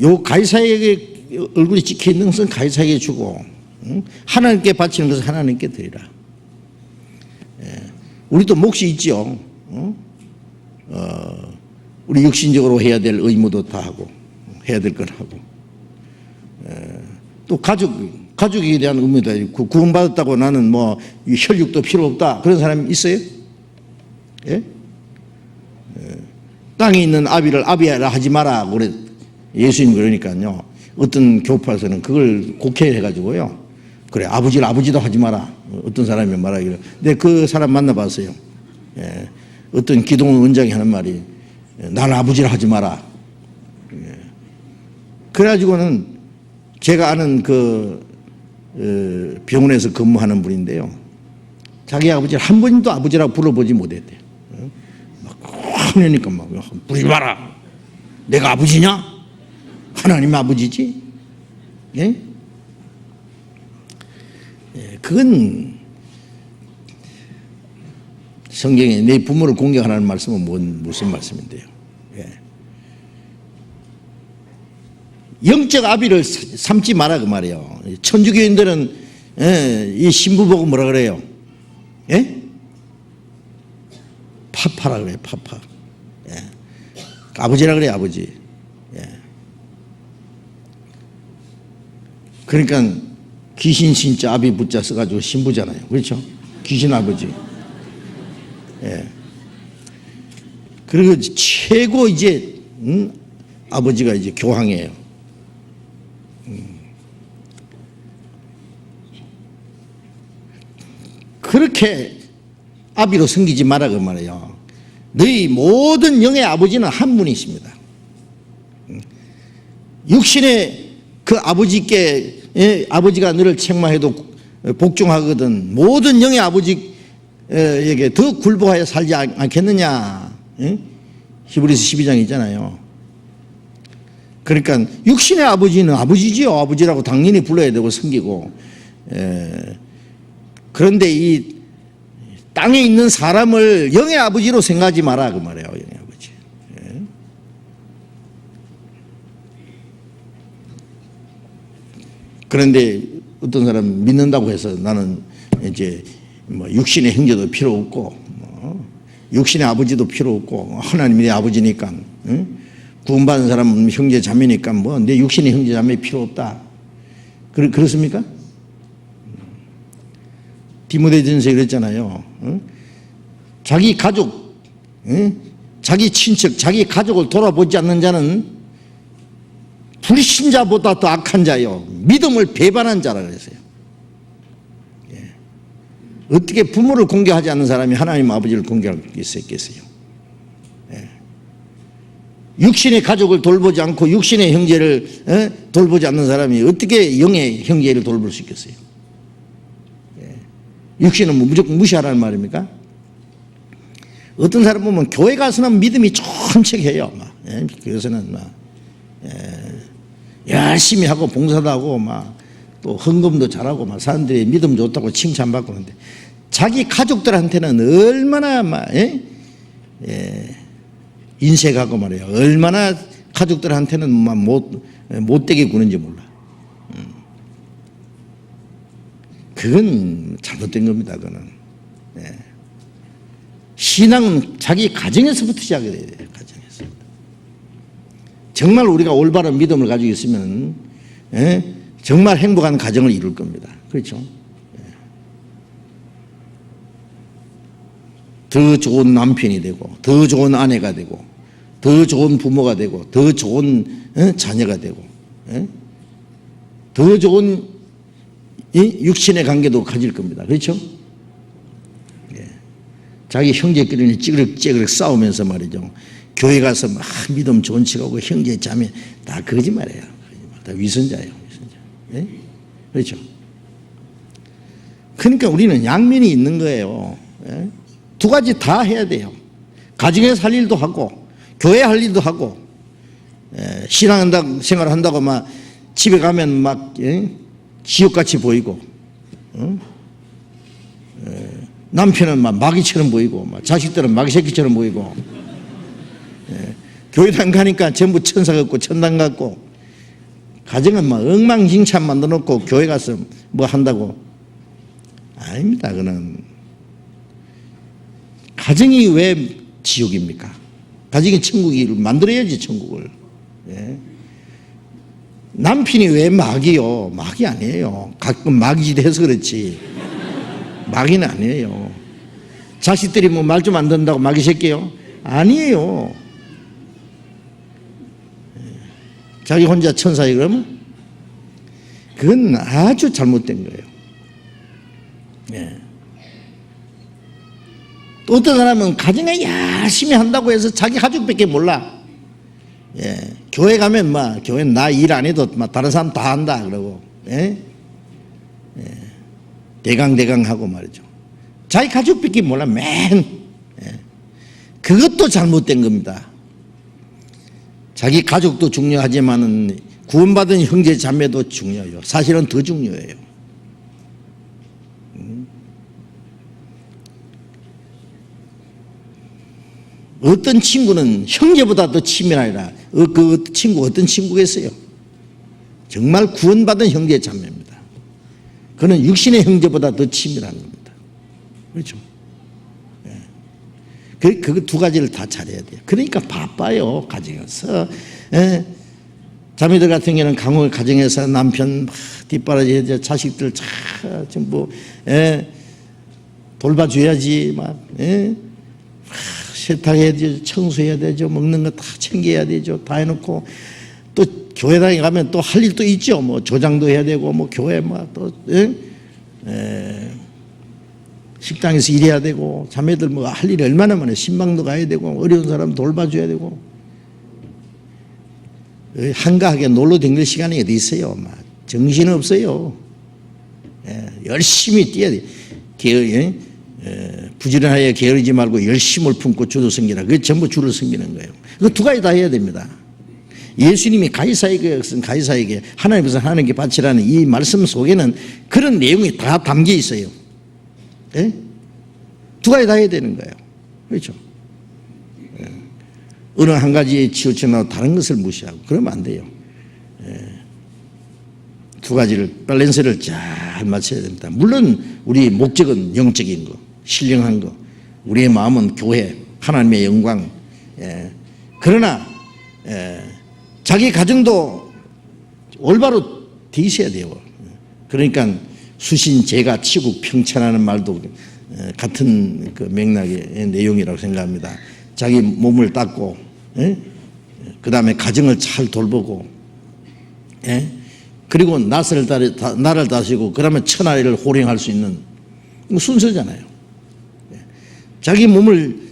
요 가이사에게 얼굴이 찍혀 있는 것은 가이사에게 주고, 하나님께 바치는 것은 하나님께 드리라. 우리도 몫이 있죠. 우리 육신적으로 해야 될 의무도 다 하고, 해야 될 건 하고, 또 가족에 대한 의무도 있고, 구원받았다고 나는 혈육도 필요 없다, 그런 사람이 있어요? 예? 땅에 있는 아비를 아비라 하지 마라, 그래. 예수님 그러니까요. 어떤 교파에서는 그걸 곡해해가지고요. 그래, 아버지를 아버지도 하지 마라. 어떤 사람이 말하기를. 근데 그 사람 만나봤어요. 예. 어떤 기동원 원장이 하는 말이, 나를 아버지를 하지 마라. 예. 그래가지고는 제가 아는 병원에서 근무하는 분인데요. 자기 아버지를 한 번도 아버지라고 불러보지 못했대요. 막 화내니까 막 부르지 마라. 내가 아버지냐? 하나님 아버지지? 예? 예, 그건 성경에 내 부모를 공경하라는 말씀은 무슨 말씀인데요? 예. 영적 아비를 삼지 마라 그 말이에요. 천주교인들은 이 신부 보고 뭐라 그래요? 예? 파파라 그래요. 파파. 예. 아버지라 그래요. 아버지. 예. 그러니까 귀신 신자 아비 붙자 써가지고 신부잖아요. 그렇죠? 귀신 아버지. 예. 그리고 최고 이제 아버지가 이제 교황이에요. 그렇게 아비로 섬기지 마라 그 말이에요. 너희 모든 영의 아버지는 한 분이십니다. 육신의 그 아버지께 아버지가 너를 책망해도 복종하거든 모든 영의 아버지에게 더 굴복하여 살지 않겠느냐. 히브리서 12장 있잖아요. 그러니까 육신의 아버지는 아버지지요. 아버지라고 당연히 불러야 되고 섬기고. 그런데 이 땅에 있는 사람을 영의 아버지로 생각하지 마라 그 말이에요. 영의 아버지. 그런데 어떤 사람 믿는다고 해서 나는 이제 뭐 육신의 형제도 필요 없고 육신의 아버지도 필요 없고 하나님의 아버지니까 구원받은 사람은 형제 자매니까 뭐 내 육신의 형제 자매 필요 없다. 그렇습니까? 디모데전서에 그랬잖아요. 자기 가족, 자기 친척, 자기 가족을 돌아보지 않는 자는 불신자보다 더 악한 자요. 믿음을 배반한 자라 그랬어요. 어떻게 부모를 공경하지 않는 사람이 하나님 아버지를 공경할 수 있겠어요? 육신의 가족을 돌보지 않고 육신의 형제를 돌보지 않는 사람이 어떻게 영의 형제를 돌볼 수 있겠어요? 육신은 뭐 무조건 무시하라는 말입니까? 어떤 사람 보면 교회 가서는 믿음이 좋은 척해요. 그래서는 열심히 하고 봉사도 하고 또 헌금도 잘하고 사람들이 믿음 좋다고 칭찬받고 하는데 자기 가족들한테는 얼마나 인색하고 말이에요. 얼마나 가족들한테는 못되게 구는지 몰라. 그건 잘못된 겁니다. 그거는. 신앙은 자기 가정에서부터 시작해야 돼요. 가정에서. 정말 우리가 올바른 믿음을 가지고 있으면 정말 행복한 가정을 이룰 겁니다. 그렇죠? 더 좋은 남편이 되고 더 좋은 아내가 되고 더 좋은 부모가 되고 더 좋은 자녀가 되고 더 좋은 육신의 관계도 가질 겁니다. 그렇죠? 자기 형제끼리는 찌그럭찌그럭 싸우면서 말이죠. 교회 가서 막 믿음 좋은 척하고 형제 자매 다 거짓말이에요. 다 위선자예요. 위선자. 그렇죠? 그러니까 우리는 양면이 있는 거예요. 두 가지 다 해야 돼요. 가정에서 할 일도 하고 교회 할 일도 하고 신앙 생활 한다고 막 집에 가면 막 지옥같이 보이고 남편은 막 마귀처럼 보이고 자식들은 마귀새끼처럼 보이고 교회당 가니까 전부 천사 같고 천당 같고 가정은 막 엉망진창 만들어 놓고 교회 가서 뭐 한다고 아닙니다. 그는 가정이 왜 지옥입니까? 가정이 천국을 만들어야지 천국을. 남편이 왜 마귀요? 마귀 아니에요. 가끔 마귀짓 해서 그렇지 마귀는 아니에요. 자식들이 뭐 말 좀 안 듣는다고 마귀 새끼요? 아니에요. 자기 혼자 천사이 그러면 그건 아주 잘못된 거예요. 또 어떤 사람은 가정에 열심히 한다고 해서 자기 가족밖에 몰라. 교회 가면 교회는 나 일 안 해도 다른 사람 다 한다 그러고 대강 하고 말이죠. 자기 가족밖에 몰라. 그것도 잘못된 겁니다. 자기 가족도 중요하지만은 구원받은 형제 자매도 중요해요. 사실은 더 중요해요. 어떤 친구는 형제보다 더 치밀하리라. 그 친구 어떤 친구겠어요? 정말 구원받은 형제 자매입니다. 그는 육신의 형제보다 더 치밀한 겁니다. 그렇죠? 그 두 가지를 다 잘해야 돼요. 그러니까 바빠요. 가정에서 자매들 같은 경우는 강호 가정에서 남편 뒷바라지 자식들 전부 돌봐줘야지 세탁해야 되죠. 청소해야 되죠. 먹는 거 다 챙겨야 되죠. 다 해놓고 또 교회당에 가면 또 할 일도 있죠. 뭐 조장도 해야 되고 뭐 교회 또 식당에서 일해야 되고 자매들 뭐 할 일이 얼마나 많아요. 신방도 가야 되고 어려운 사람 돌봐줘야 되고 한가하게 놀러 다닐 시간이 어디 있어요. 정신 없어요. 열심히 뛰어야 돼요. 부지런하여 게으르지 말고 열심을 품고 주를 섬기라. 그게 전부 주를 섬기는 거예요. 그 두 가지 다 해야 됩니다. 예수님이 가이사에게 것은 가이사에게, 하나님의 것은 하나님께 바치라는 이 말씀 속에는 그런 내용이 다 담겨 있어요. 예? 두 가지 다 해야 되는 거예요. 그렇죠? 예. 어느 한 가지에 치우쳐나고 다른 것을 무시하고 그러면 안 돼요. 예. 두 가지를 밸런스를 잘 맞춰야 됩니다. 물론 우리 목적은 영적인 거, 신령한 거, 우리의 마음은 교회, 하나님의 영광. 예. 그러나 자기 가정도 올바로 돼 있어야 돼요. 그러니까 수신, 제가, 치국, 평천하는 말도 같은 그 맥락의 내용이라고 생각합니다. 자기 몸을 닦고, 그 다음에 가정을 잘 돌보고, 그리고 나를 다스리고, 그러면 천하를 호령할 수 있는 순서잖아요. 자기 몸을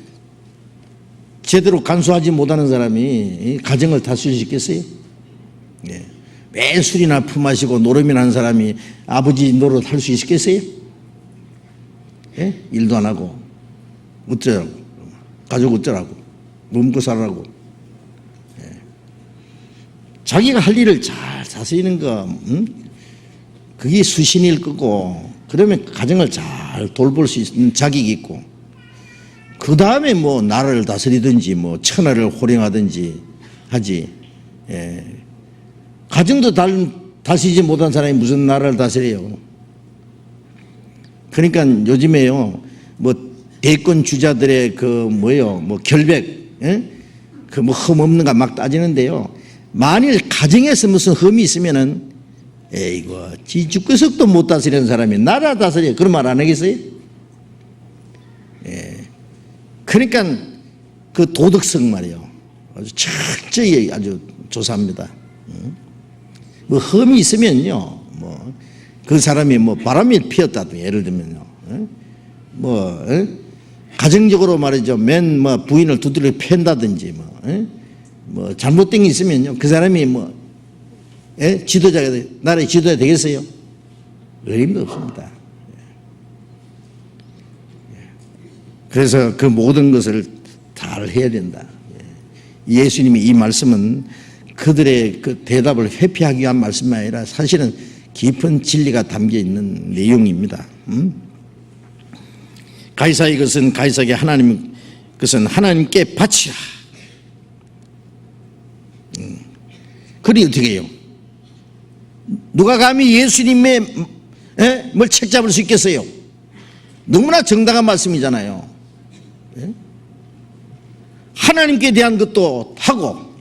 제대로 간수하지 못하는 사람이 가정을 다스릴 수 있겠어요? 매일 술이나 품마시고 노름이나 하는 사람이 아버지 노릇 할 수 있겠어요? 일도 안 하고 어쩌라고, 가족 어쩌라고, 먹고 살라고. 자기가 할 일을 잘 다스리는 거, 그게 수신일 거고, 그러면 가정을 잘 돌볼 수 있는 자격이 있고, 그 다음에 뭐 나라를 다스리든지 뭐 천하를 호령하든지 하지. 가정도 다스리지 못한 사람이 무슨 나라를 다스려요? 그러니까 요즘에요, 뭐 대권 주자들의 그 뭐예요, 뭐 결백, 그 뭐 흠 없는가 막 따지는데요. 만일 가정에서 무슨 흠이 있으면은 에이고, 지 주구석도 못 다스리는 사람이 나라 다스려, 그런 말 안 하겠어요? 그러니까 그 도덕성 말이에요. 아주 철저히 아주 조사합니다. 뭐 흠이 있으면요, 뭐 그 사람이 뭐 바람이 피었다도 예를 들면요, 뭐 가정적으로 말이죠, 맨 뭐 부인을 두드려 팬다든지 뭐 잘못된 게 있으면요, 그 사람이 뭐 지도자가 나라의 지도자 되겠어요? 의미도 없습니다. 그래서 그 모든 것을 잘 해야 된다. 예수님이 이 말씀은 그들의 그 대답을 회피하기 위한 말씀이 아니라 사실은 깊은 진리가 담겨 있는 내용입니다. 가이사의 것은 가이사에게, 하나님 것은 하나님께 바치라. 그리 어떻게 해요? 누가 감히 예수님의 뭘 책잡을 수 있겠어요? 너무나 정당한 말씀이잖아요. 하나님께 대한 것도 하고,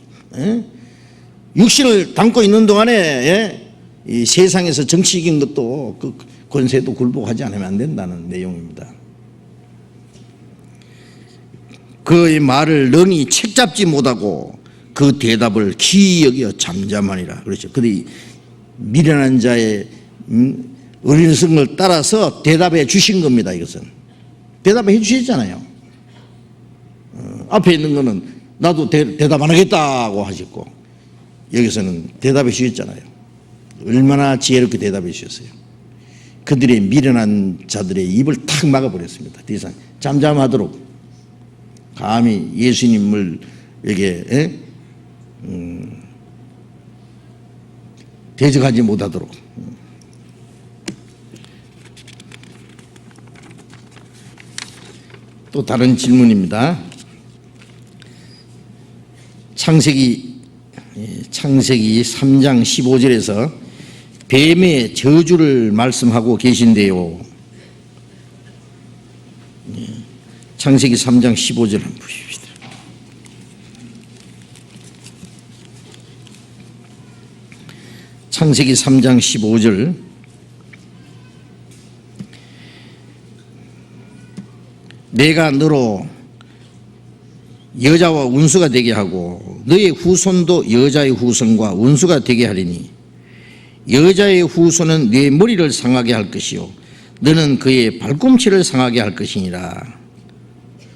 육신을 담고 있는 동안에 이 세상에서 정치적인 것도 그 권세도 굴복하지 않으면 안 된다는 내용입니다. 그의 말을 능히 책잡지 못하고 그 대답을 기이 여겨 잠잠하니라. 그렇죠. 그들이 미련한 자의 어린성을 따라서 대답해 주신 겁니다. 이것은 대답해 주셨잖아요. 앞에 있는 거는 나도 대답 안 하겠다고 하셨고, 여기서는 대답해 주셨잖아요. 얼마나 지혜롭게 대답해 주셨어요. 그들의 미련한 자들의 입을 탁 막아버렸습니다. 더 이상 잠잠하도록, 감히 예수님을 이렇게 대적하지 못하도록. 또 다른 질문입니다. 창세기 3장 15절에서 뱀의 저주를 말씀하고 계신데요. 창세기 3장 15절 한번 보십시다. 창세기 3장 15절. 내가 너로 여자와 운수가 되게 하고 너의 후손도 여자의 후손과 운수가 되게 하리니 여자의 후손은 네 머리를 상하게 할 것이요 너는 그의 발꿈치를 상하게 할 것이니라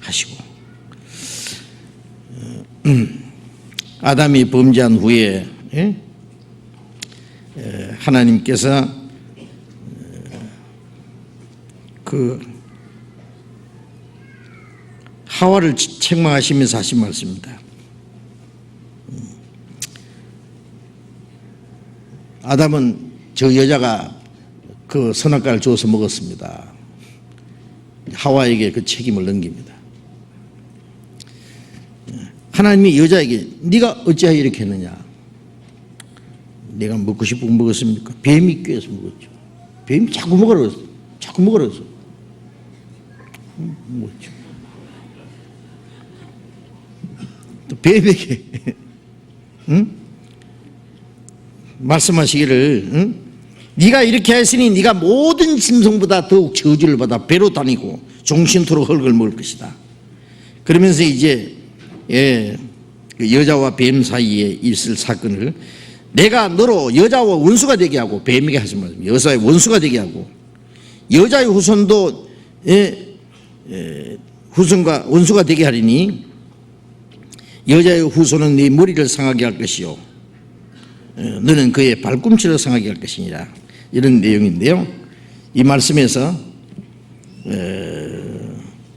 하시고, 아담이 범죄한 후에 하나님께서 그 하와를 책망하시면서 하신 말씀입니다. 아담은 저 여자가 그 선악과를 주워서 먹었습니다. 하와에게 그 책임을 넘깁니다. 하나님이 여자에게 네가 어찌하여 이렇게 했느냐? 내가 먹고 싶은 거 먹었습니까? 뱀이 꾀해서 먹었죠. 뱀이 자꾸 먹으라 그랬어. 자꾸 먹으라 그랬어. 먹었죠. 또 뱀에게 말씀하시기를 네가 이렇게 했으니 네가 모든 짐승보다 더욱 저주를 받아 배로 다니고 종신토록 흙을 먹을 것이다. 그러면서 이제 그 여자와 뱀 사이에 있을 사건을 내가 너로 여자와 원수가 되게 하고 뱀에게 하지 말고 여자의 원수가 되게 하고 여자의 후손도 후손과 원수가 되게 하리니 여자의 후손은 네 머리를 상하게 할 것이요 너는 그의 발꿈치를 상하게 할 것이니라. 이런 내용인데요. 이 말씀에서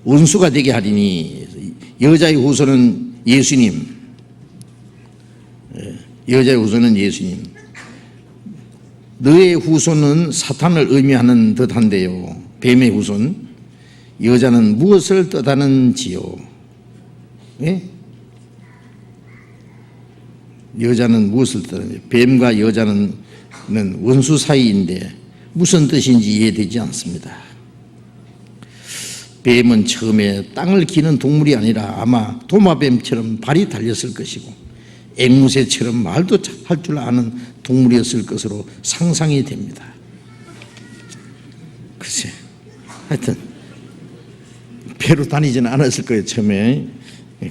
원수가 되게 하리니 여자의 후손은 예수님, 여자의 후손은 예수님, 너의 후손은 사탄을 의미하는 듯한데요. 뱀의 후손, 여자는 무엇을 뜻하는지요? 예? 여자는 무엇을 뜻하는지? 뱀과 여자는 원수 사이인데 무슨 뜻인지 이해되지 않습니다. 뱀은 처음에 땅을 기는 동물이 아니라 아마 도마뱀처럼 발이 달렸을 것이고 앵무새처럼 말도 할 줄 아는 동물이었을 것으로 상상이 됩니다. 글쎄, 하여튼 배로 다니지는 않았을 거예요. 처음에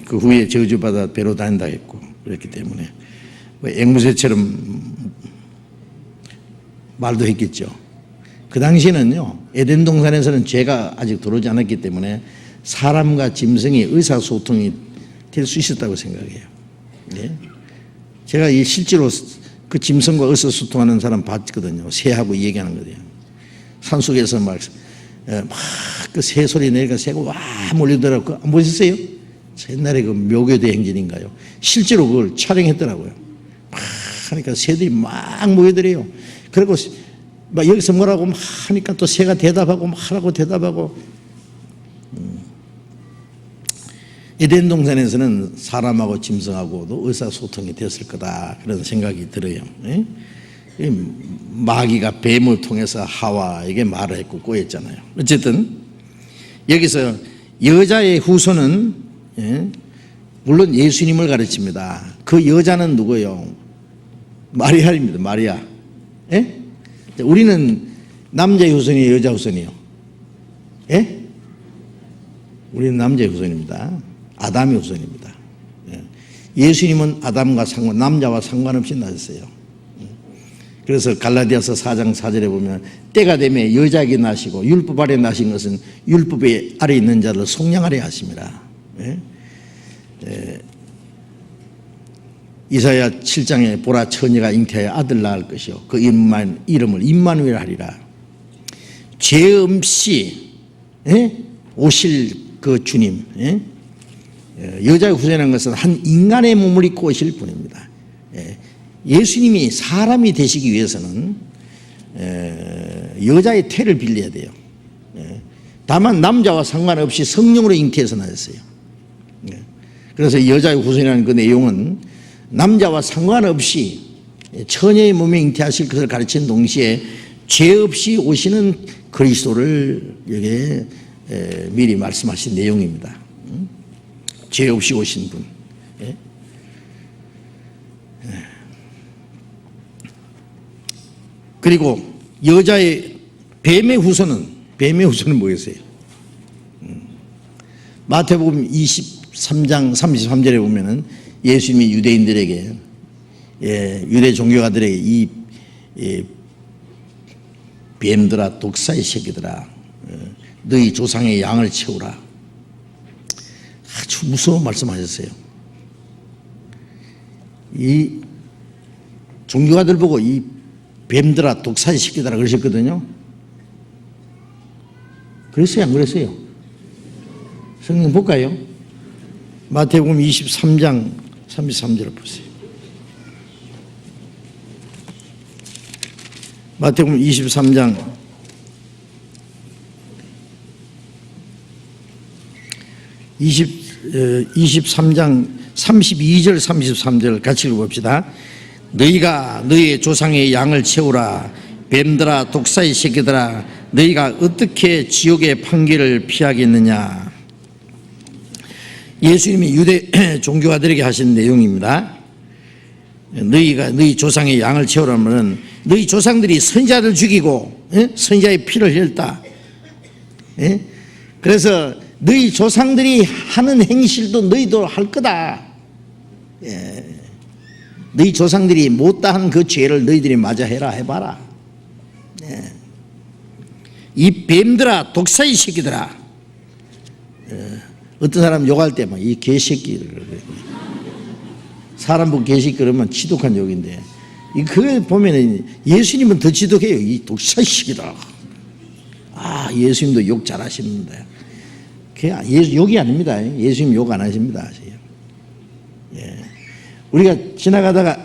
그 후에 저주받아 배로 다닌다 했고 그랬기 때문에 앵무새처럼 말도 했겠죠. 그 당시에는요, 에덴 동산에서는 죄가 아직 들어오지 않았기 때문에 사람과 짐승이 의사소통이 될 수 있었다고 생각해요. 네? 제가 실제로 그 짐승과 의사소통하는 사람 봤거든요. 새하고 얘기하는 거예요. 산속에서 막 그 새 소리 내니까 새가 와 몰려들어가고 안 보셨어요? 옛날에 그 묘교대 행진인가요? 실제로 그걸 촬영했더라고요. 막 하니까 새들이 막 모여들어요. 그리고 막 여기서 뭐라고 막 하니까 또 새가 대답하고 막 하라고 대답하고. 에덴 동산에서는 사람하고 짐승하고도 의사소통이 됐을 거다 그런 생각이 들어요. 마귀가 뱀을 통해서 하와에게 말을 했고 꼬였잖아요. 어쨌든 여기서 여자의 후손은 물론 예수님을 가르칩니다. 그 여자는 누구예요? 마리아입니다. 마리아. 우리는 남자의 후손이에요, 여자 후손이에요? 우리는 남자의 후손입니다. 아담의 후손입니다. 예수님은 아담과 남자와 상관없이 나셨어요. 그래서 갈라디아서 4장 4절에 보면 때가 되면 여자에게 나시고 율법 아래 나신 것은 율법 아래 있는 자를 속량하려 하심이라. 이사야 7장에 보라 처녀가 잉태하여 아들 낳을 것이요 그 이름을 임마누엘 하리라. 죄 없이 오실 그 주님, 여자의 후손이라는 것은 한 인간의 몸을 입고 오실 분입니다. 예수님이 사람이 되시기 위해서는 여자의 태를 빌려야 돼요. 다만 남자와 상관없이 성령으로 잉태해서 나셨어요. 그래서 여자의 후손이라는 그 내용은 남자와 상관없이 처녀의 몸에 잉태하실 것을 가르치는 동시에 죄 없이 오시는 그리스도를 여기에 미리 말씀하신 내용입니다. 죄 없이 오신 분. 그리고 여자의 뱀의 후손은 뭐였어요? 마태복음 23장 33절에 보면은 예수님이 유대인들에게 유대 종교가들에게 이 뱀들아 독사의 새끼들아 너희 조상의 양을 채우라. 아주 무서운 말씀하셨어요. 이 종교가들 보고 이 뱀들아 독사의 새끼들아 그러셨거든요. 그랬어요, 안 그랬어요? 성경 볼까요? 마태복음 23장 33절을 보세요. 마태복음 23장 23장 32절 33절 같이 읽어봅시다. 너희가 너희의 조상의 양을 채우라. 뱀들아 독사의 새끼들아 너희가 어떻게 지옥의 판결을 피하겠느냐. 예수님이 유대 종교가들에게 하신 내용입니다. 너희가 너희 조상의 양을 채우라면 너희 조상들이 선지자들 죽이고 선지자의 피를 흘렸다. 그래서 너희 조상들이 하는 행실도 너희도 할 거다. 너희 조상들이 못다한 그 죄를 너희들이 마저 해봐라. 이 뱀들아 독사의 새끼들아. 어떤 사람 욕할 때 막 이 개새끼들, 사람 보고 개새끼 그러면 지독한 욕인데, 그걸 보면 예수님은 더 지독해요. 이 독사의 새끼들아. 예수님도 욕 잘하시는데 욕이 아닙니다. 예수님 욕 안 하십니다. 우리가 지나가다가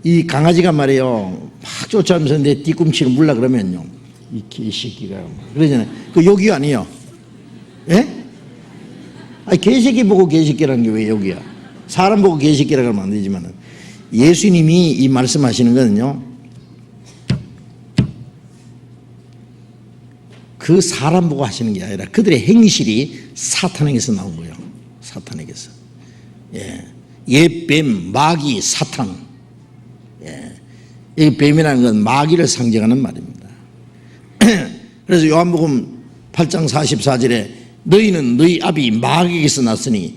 이 강아지가 말이에요 막 쫓아오면서 내 뒤꿈치를 물라 그러면요 이 개새끼가 그러잖아요. 그 욕이 아니에요. 개새끼 보고 개새끼라는 게 왜 욕이야? 사람 보고 개새끼라고 하면 안 되지만 예수님이 이 말씀하시는 거는요 그 사람 보고 하시는 게 아니라 그들의 행실이 사탄에게서 나온 거예요. 사탄에게서. 뱀, 마귀, 사탄. 이 뱀이라는 건 마귀를 상징하는 말입니다. 그래서 요한복음 8장 44절에 너희는 너희 아비 마귀에게서 났으니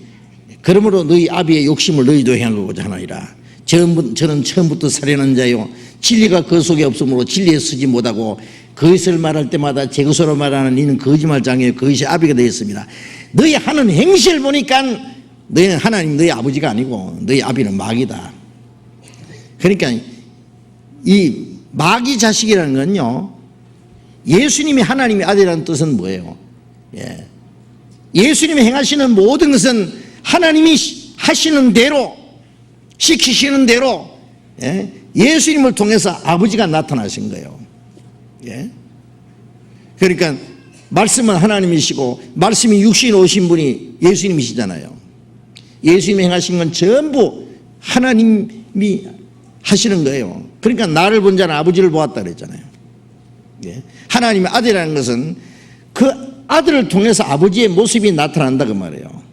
그러므로 너희 아비의 욕심을 너희도 행하고자 하나이라. 저는 처음부터 살인한 자요 진리가 그 속에 없으므로 진리에 서지 못하고 거짓을 말할 때마다 제 것으로 말하는 이는 거짓말장이요 그것이 아비가 되었습니다. 너희 하는 행실 보니까 너희는 하나님 너희 아버지가 아니고 너희 아비는 마귀다. 그러니까 이 마귀 자식이라는 건요 예수님이 하나님의 아들이라는 뜻은 뭐예요? 예수님이 행하시는 모든 것은 하나님이 하시는 대로 시키시는 대로 예수님을 통해서 아버지가 나타나신 거예요. 그러니까 말씀은 하나님이시고 말씀이 육신 오신 분이 예수님이시잖아요. 예수님이 행하신 건 전부 하나님이 하시는 거예요. 그러니까 나를 본 자는 아버지를 보았다 그랬잖아요. 하나님의 아들이라는 것은 그 아들을 통해서 아버지의 모습이 나타난다 그 말이에요.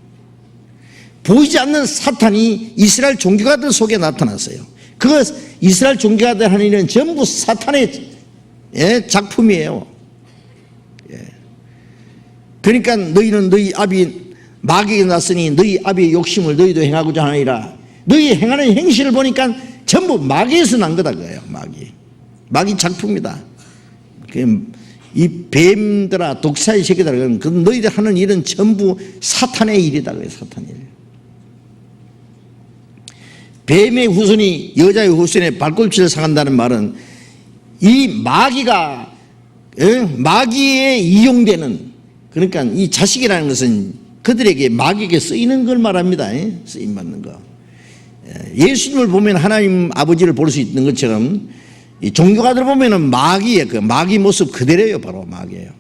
보이지 않는 사탄이 이스라엘 종교가들 속에 나타났어요. 그 이스라엘 종교가들 하는 일은 전부 사탄의 작품이에요. 그러니까 너희는 너희 아비 마귀가 났으니 너희 아비의 욕심을 너희도 행하고자 하느니라. 너희 행하는 행실을 보니까 전부 마귀에서 난 거다 그거예요. 마귀 작품이다. 이 뱀들아 독사의 새끼들아 그 너희들 하는 일은 전부 사탄의 일이다 그래요. 사탄의 일. 뱀의 후손이 여자의 후손의 발꿈치를 상한다는 말은 이 마귀가 마귀에 이용되는 그러니까 이 자식이라는 것은 그들에게 마귀에게 쓰이는 걸 말합니다. 쓰임 받는 거. 예수님을 보면 하나님 아버지를 볼 수 있는 것처럼 이 종교가들 보면은 마귀의 그 마귀 모습 그대로예요. 바로 마귀예요.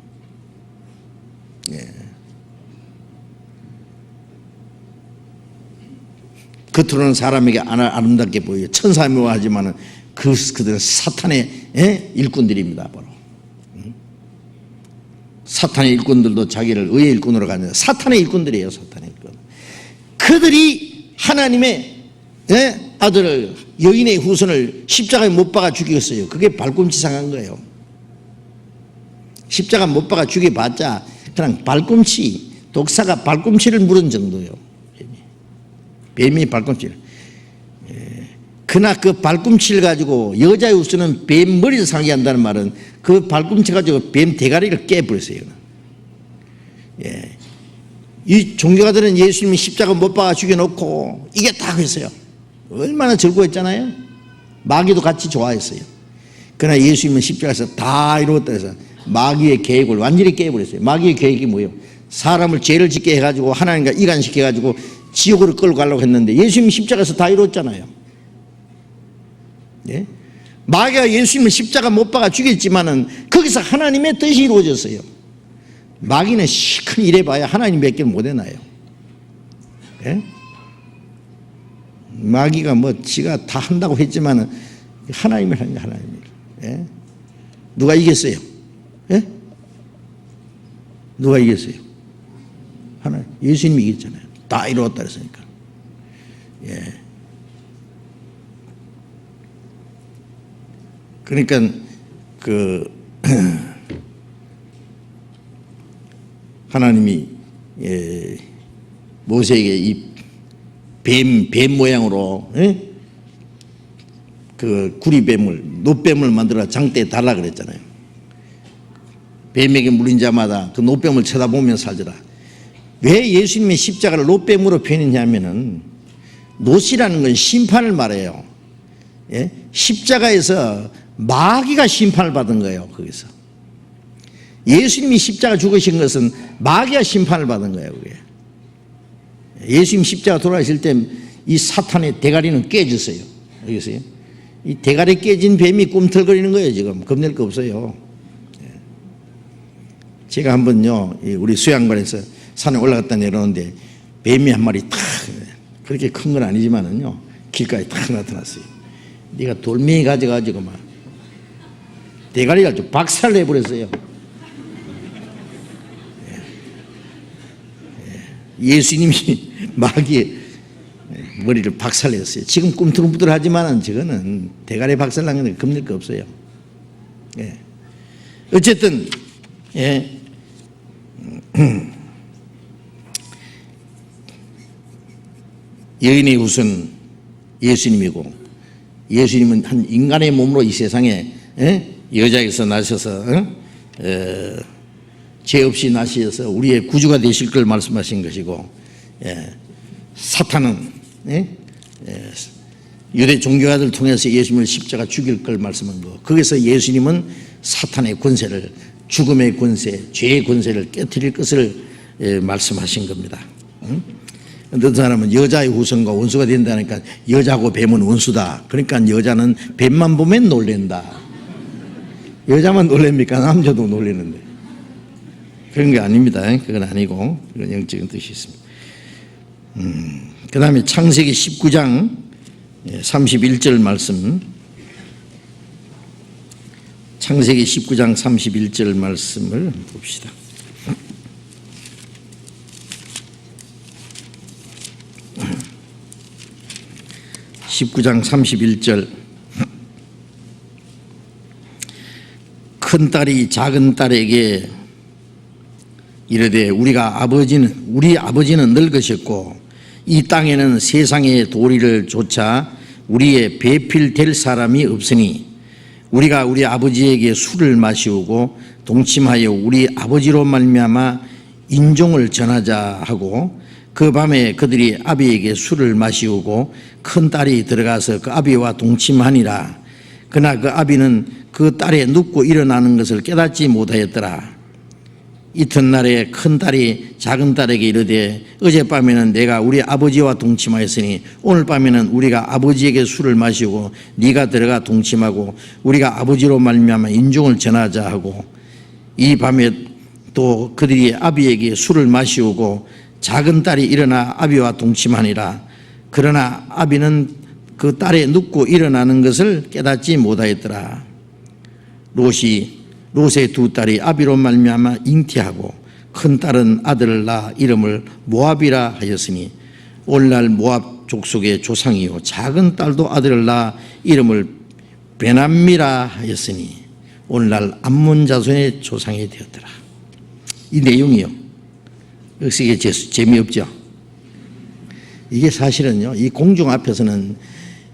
겉으로는 사람에게 아름답게 보여요. 천사묘하지만은 그들은 사탄의 일꾼들입니다. 바로 사탄의 일꾼들도 자기를 의의 일꾼으로 가는데 사탄의 일꾼들이에요. 사탄의 일꾼. 그들이 하나님의 아들을 여인의 후손을 십자가에 못 박아 죽였어요. 그게 발꿈치 상한 거예요. 십자가 못 박아 죽여봤자 그냥 발꿈치 독사가 발꿈치를 물은 정도예요. 뱀이 발꿈치를. 그러나 그 발꿈치를 가지고 여자의 후손은 뱀 머리를 상하게 한다는 말은 그 발꿈치 가지고 뱀 대가리를 깨버렸어요. 이 종교가들은 예수님이 십자가 못 박아 죽여놓고 이겼다고 했어요. 얼마나 즐거웠잖아요. 마귀도 같이 좋아했어요. 그러나 예수님은 십자가에서 다 이루었다 해서 마귀의 계획을 완전히 깨버렸어요. 마귀의 계획이 뭐예요? 사람을 죄를 짓게 해가지고 하나님과 이간시켜가지고 지옥으로 끌고 가려고 했는데 예수님이 십자가에서 다 이루었잖아요. 마귀가 예수님을 십자가 못 박아 죽였지만은 거기서 하나님의 뜻이 이루어졌어요. 마귀는 시큰 일해봐야 하나님 몇 개를 못 해놔요. 예? 마귀가 뭐 지가 다 한다고 했지만은 하나님을 하는 거야, 하나님을. 예? 누가 이겼어요? 예? 누가 이겼어요? 하나님. 예수님이 이겼잖아요. 다 이루었다 그랬으니까. 예. 그러니까 하나님이 모세에게 이 뱀 모양으로 그 구리뱀을 노뱀을 만들어 장대에 달라 그랬잖아요. 뱀에게 물린 자마다 그 노뱀을 쳐다보며 살더라. 왜 예수님의 십자가를 노뱀으로 표현했냐면은 노시라는 건 심판을 말해요. 예? 십자가에서 마귀가 심판을 받은 거예요. 거기서 예수님이 십자가 죽으신 것은 마귀가 심판을 받은 거예요. 그게. 예수님 십자가 돌아가실 때 이 사탄의 대가리는 깨졌어요. 알겠어요? 이 대가리 깨진 뱀이 꿈틀거리는 거예요. 지금 겁낼 거 없어요. 제가 한번요 우리 수양관에서 산에 올라갔다 내려오는데 뱀이 한 마리 탁, 그렇게 큰 건 아니지만은요 길가에 탁 나타났어요. 네가 돌멩이 가져가지고 막 대가리가 좀 박살을 내버렸어요. 예수님이 마귀의 머리를 박살냈어요. 지금 꿈틀꿈틀하지만은 저거는 대가리 박살난 건데 겁낼 거 없어요. 예. 어쨌든 여인의 후손 예수님이고, 예수님은 한 인간의 몸으로 이 세상에 여자에서 나셔서 죄 없이 나셔서 우리의 구주가 되실 걸 말씀하신 것이고, 사탄은 유대 종교가들 통해서 예수님을 십자가 죽일 걸 말씀한 거. 거기서 예수님은 사탄의 권세를, 죽음의 권세, 죄의 권세를 깨뜨릴 것을 말씀하신 겁니다. 어떤 사람은 여자의 후손과 원수가 된다니까 여자고 뱀은 원수다. 그러니까 여자는 뱀만 보면 놀랜다. 여자만 놀랍니까? 남자도 놀리는데. 그런 게 아닙니다. 그건 아니고, 그건 영적인 뜻이 있습니다. 그 다음에 창세기 19장 31절 말씀, 창세기 19장 31절 말씀을 봅시다. (19장 31절) 큰딸이 작은 딸에게 이르되 우리 아버지는 늙으셨고 이 땅에는 세상의 도리를 조차 우리의 배필될 사람이 없으니 우리가 우리 아버지에게 술을 마시우고 동침하여 우리 아버지로 말미암아 인종을 전하자 하고, 그 밤에 그들이 아비에게 술을 마시우고 큰 딸이 들어가서 그 아비와 동침하니라. 그러나 그 아비는 그 딸의 눕고 일어나는 것을 깨닫지 못하였더라. 이튿날에 큰 딸이 작은 딸에게 이르되 어젯밤에는 내가 우리 아버지와 동침하였으니 오늘 밤에는 우리가 아버지에게 술을 마시고 네가 들어가 동침하고 우리가 아버지로 말미암아 인종을 전하자 하고, 이 밤에 또 그들이 아비에게 술을 마시우고 작은 딸이 일어나 아비와 동침하니라. 그러나 아비는 그 딸의 눕고 일어나는 것을 깨닫지 못하였더라. 롯의 두 딸이 아비로 말미암아 잉태하고 큰 딸은 아들을 낳아 이름을 모압이라 하였으니 오늘날 모압 족속의 조상이요 작은 딸도 아들을 낳아 이름을 베남미라 하였으니 오늘날 암몬 자손의 조상이 되었더라. 이 내용이요, 역시 이게 재미없죠. 이게 사실은요 이 공중 앞에서는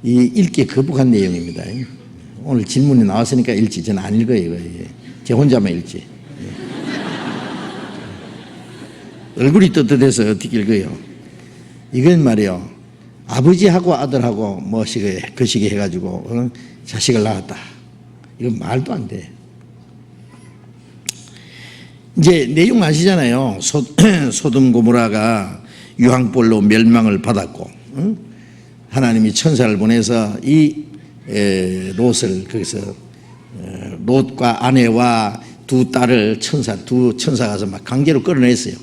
이 읽기 거북한 내용입니다. 오늘 질문이 나왔으니까 읽지, 저는 안 읽어요. 이거. 제 혼자만 읽지. 얼굴이 떳떳해서 어떻게 읽어요? 이건 말이요, 아버지하고 아들하고 거시기 해가지고 자식을 낳았다. 이건 말도 안 돼. 이제 내용 아시잖아요. 소돔 고모라가 유황불로 멸망을 받았고, 하나님이 천사를 보내서 이 롯을 거기서 롯과 아내와 두 딸을 두 천사가 가서 막 강제로 끌어냈어요.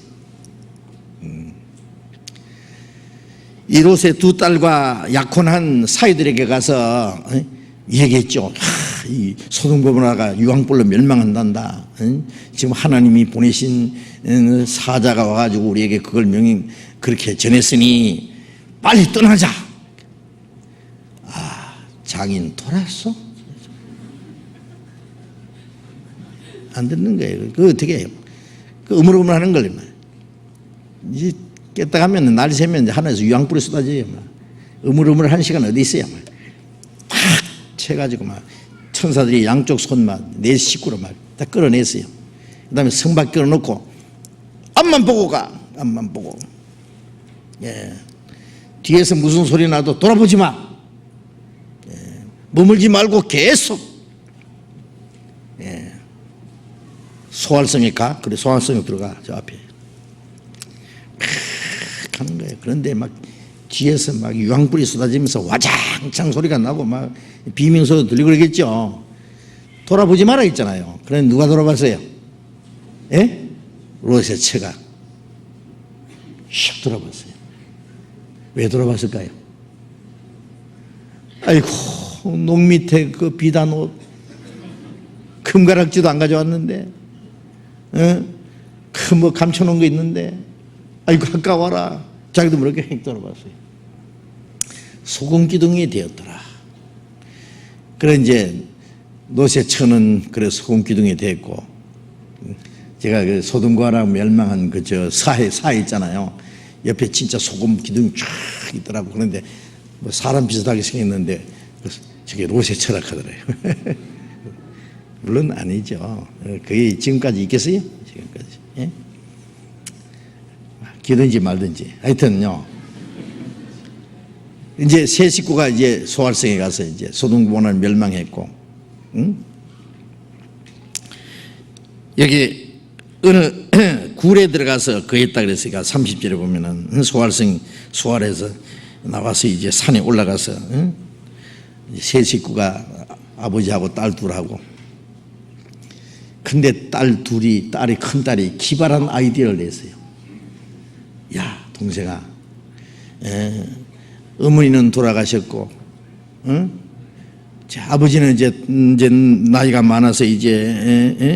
이 롯의 두 딸과 약혼한 사위들에게 가서 얘기했죠. 이 소돔 고모라가 유황불로 멸망한단다. 지금 하나님이 보내신 사자가 와가지고 우리에게 그걸 그렇게 전했으니 빨리 떠나자. 장인 돌았어? 안 듣는 거예요. 그 어떻게 해요? 그 으물으물하는 걸 이제 깼다 가면 날이 새면 이제 하늘에서 유황불이 쏟아져요. 으물으물한 시간 어디 있어요? 팍 채가지고 막 천사들이 양쪽 손만 네 식구로 막 다 끌어냈어요. 그다음에 성 밖에 끌어놓고 앞만 보고 가. 앞만 보고. 뒤에서 무슨 소리 나도 돌아보지 마. 머물지 말고 계속. 소활성에 가. 그래 소활성에 들어가. 저 앞에. 하는 거예요. 그런데 막 뒤에서 막 유황불이 쏟아지면서 와장창 소리가 나고 막 비명소리도 들리고 그러겠죠. 돌아보지 마라 했잖아요. 그런데 누가 돌아봤어요? 롯의 처가 슉 돌아봤어요. 왜 돌아봤을까요? 아이고, 농 밑에 그 비단 옷 금가락지도 안 가져왔는데, 그 뭐 감춰놓은 거 있는데, 아이고 가까워라. 자기도 모르게 획 돌아봤어요. 소금 기둥이 되었더라. 그래 이제 롯의 처는 그래 소금 기둥이 됐고, 제가 그 소돔과 멸망한 그 저 사해 있잖아요. 옆에 진짜 소금 기둥이 쫙 있더라고. 그런데 뭐 사람 비슷하게 생겼는데 저게 롯의 처라 하더래요. 물론 아니죠. 그게 지금까지 있겠어요? 지금까지. 예? 기든지 말든지. 하여튼요. 이제 세 식구가 이제 소활성에 가서 이제 소돔 고모라는 멸망했고, 여기 어느 굴에 들어가서 거했다 그랬으니까 30절에 보면은 소활해서 나와서 이제 산에 올라가서 세 식구가 아버지하고 딸 둘하고. 근데 딸이 큰 딸이 기발한 아이디어를 냈어요. 야, 동생아, 어머니는 돌아가셨고, 아버지는 이제 나이가 많아서 이제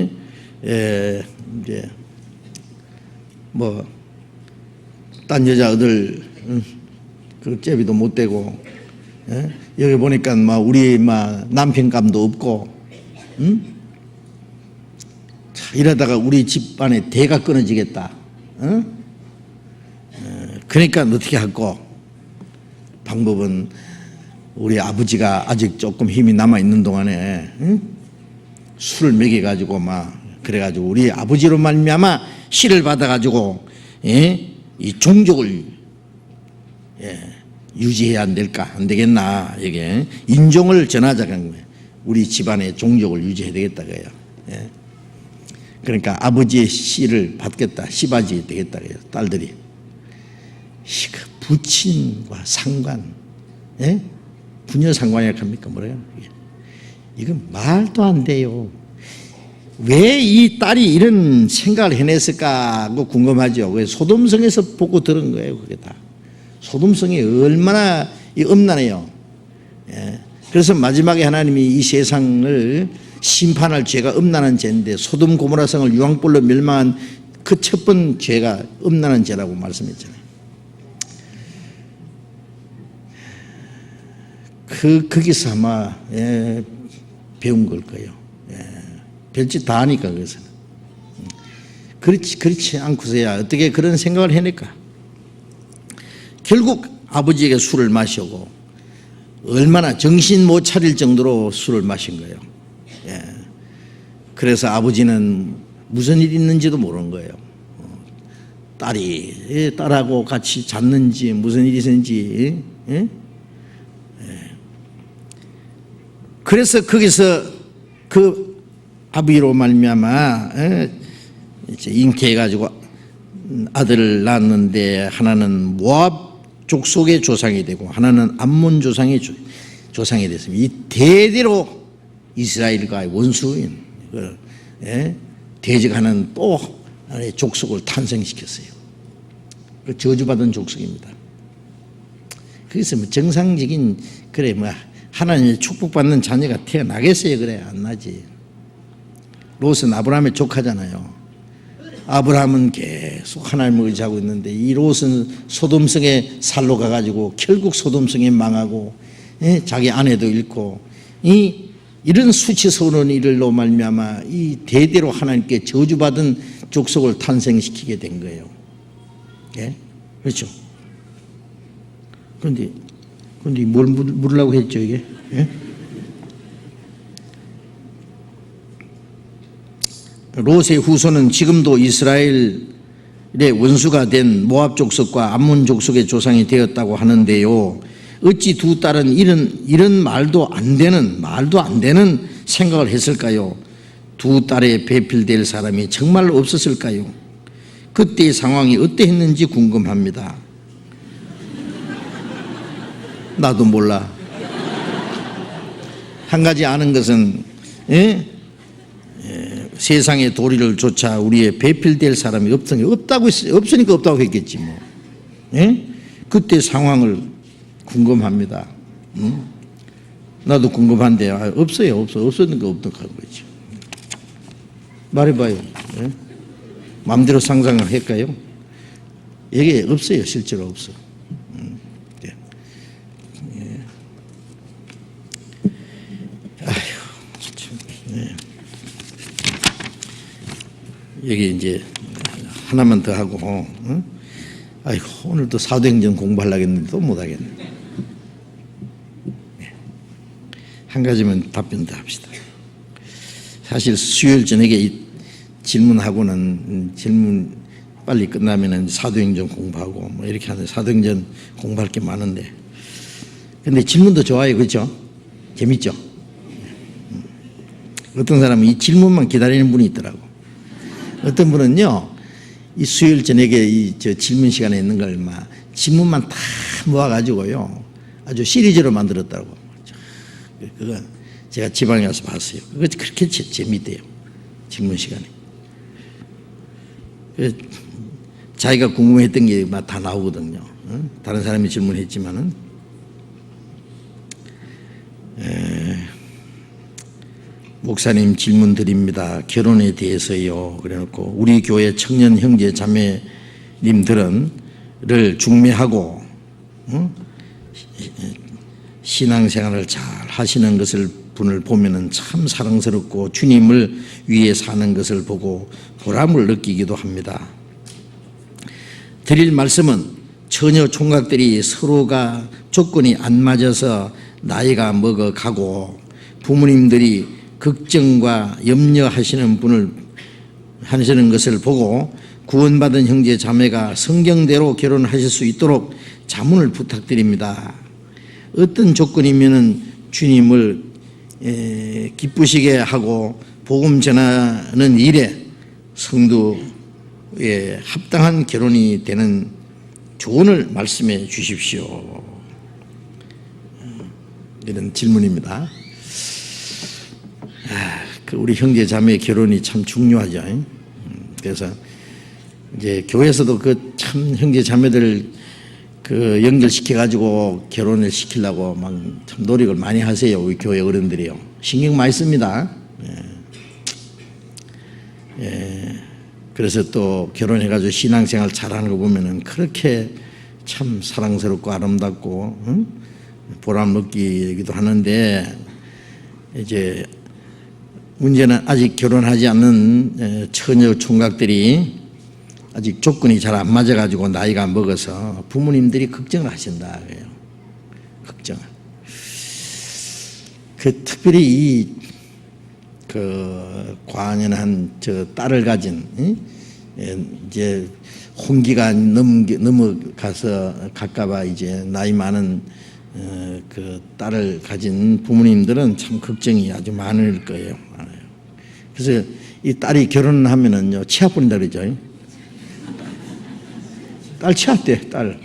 뭐 딴 여자 어들 그 제비도 못 되고, 여기 보니까 막 우리 막 남편감도 없고, 이러다가 우리 집안에 대가 끊어지겠다. 그러니까 어떻게 할꼬? 방법은 우리 아버지가 아직 조금 힘이 남아 있는 동안에 술을 먹여 가지고 막 그래가지고 우리 아버지로 말미암아 씨를 받아가지고 이 종족을 유지해야 안 될까? 안 되겠나? 이게 인종을 전하자는 거예요. 우리 집안의 종족을 유지해야 되겠다 그래요. 그러니까 아버지의 씨를 받겠다. 씨바지 되겠다 그래요. 딸들이. 부친과 상관, 부녀 상관이라고 합니까? 뭐래요? 이건 말도 안 돼요. 왜 이 딸이 이런 생각을 해냈을까 하고 궁금하죠. 소돔성에서 보고 들은 거예요. 그게 다. 소돔성이 얼마나 음란해요. 그래서 마지막에 하나님이 이 세상을 심판할 죄가 음란한 죄인데, 소돔 고모라성을 유황불로 멸망한 그 첫 번 죄가 음란한 죄라고 말씀했잖아요. 거기서 아마 배운 걸 거예요. 별짓 다 하니까. 그래서 그렇지 않고서야 어떻게 그런 생각을 해낼까? 결국 아버지에게 술을 마시고 얼마나 정신 못 차릴 정도로 술을 마신 거예요. 그래서 아버지는 무슨 일이 있는지도 모르는 거예요. 딸하고 같이 잤는지 무슨 일이 있었는지. 그래서 거기서 그 아비로 말미암아 이제 잉태해가지고 아들을 낳았는데, 하나는 모압 족속의 조상이 되고 하나는 암몬 조상의 조상이 됐습니다. 이 대대로 이스라엘과 원수인 대적하는 또 하나의 족속을 탄생시켰어요. 그 저주받은 족속입니다. 그래서 뭐 정상적인 그래 뭐 하나님의 축복받는 자녀가 태어나겠어요? 그래 안 나지. 롯은 아브라함의 조카잖아요. 아브라함은 계속 하나님을 의지하고 있는데 이 롯은 소돔성에 살러 가가지고 결국 소돔성에 망하고 자기 아내도 잃고 이런 수치스러운 일로 말미암아 이 대대로 하나님께 저주받은 족속을 탄생시키게 된 거예요. 예? 그렇죠. 그런데 뭘 물으려고 했죠 이게? 예? 롯의 후손은 지금도 이스라엘의 원수가 된 모압 족속과 암몬 족속의 조상이 되었다고 하는데요. 어찌 두 딸은 이런 말도 안 되는 생각을 했을까요? 두 딸에 배필될 사람이 정말 없었을까요? 그때의 상황이 어떠했는지 궁금합니다. 나도 몰라. 한 가지 아는 것은 세상의 도리를 쫓아 우리의 배필될 사람이 없으니까 없다고 했겠지 뭐. 그때 상황을 궁금합니다. 나도 궁금한데 없어요. 없었는 거 없다고 하는 거지. 말해봐요. 마음대로 상상을 할까요? 여기 없어요. 실제로 없어. 여기 이제 하나만 더 하고, 아이고 오늘도 사도행전 공부하려고 했는데 또 못하겠네. 한 가지만 답변 더 합시다. 사실 수요일 저녁에 이 질문하고는 질문 빨리 끝나면은 사도행전 공부하고 뭐 이렇게 하는데 사도행전 공부할 게 많은데, 근데 질문도 좋아요, 그렇죠? 재밌죠? 어떤 사람은 이 질문만 기다리는 분이 있더라고. 어떤 분은요, 이 수요일 저녁에 저 질문 시간에 있는 걸 막 질문만 다 모아가지고요, 아주 시리즈로 만들었다고. 그거 제가 지방에 가서 봤어요. 그거 그렇게 재밌대요. 질문 시간에. 자기가 궁금했던 게 막 다 나오거든요. 다른 사람이 질문했지만은. 목사님 질문 드립니다. 결혼에 대해서요. 그래놓고 우리 교회 청년 형제 자매님들을 중매하고 신앙생활을 잘 하시는 분을 보면은 참 사랑스럽고 주님을 위해 사는 것을 보고 보람을 느끼기도 합니다. 드릴 말씀은 처녀 총각들이 서로가 조건이 안 맞아서 나이가 먹어가고 부모님들이 걱정과 염려하시는 분을 하시는 것을 보고 구원받은 형제 자매가 성경대로 결혼하실 수 있도록 자문을 부탁드립니다. 어떤 조건이면은 주님을 기쁘시게 하고 복음 전하는 일에 성도에 합당한 결혼이 되는 조언을 말씀해 주십시오. 이런 질문입니다. 우리 형제 자매의 결혼이 참 중요하죠. 그래서 이제 교회에서도 그 참 형제 자매들 그 연결시켜 가지고 결혼을 시키려고 막 참 노력을 많이 하세요. 우리 교회 어른들이요. 신경 많이 씁니다. 그래서 또 결혼해 가지고 신앙생활 잘하는 거 보면은 그렇게 참 사랑스럽고 아름답고 보람 느끼기도 하는데, 이제 문제는 아직 결혼하지 않는 처녀 총각들이 아직 조건이 잘 안 맞아가지고 나이가 먹어서 부모님들이 걱정을 하신다. 걱정을. 특별히 과연한 저 딸을 가진, 이제 혼기가 넘어가서 갈까봐 이제 나이 많은 그 딸을 가진 부모님들은 참 걱정이 아주 많을 거예요. 그래서 이 딸이 결혼하면은요, 치아 뿌린다 그러죠. 딸 치아 때, 딸.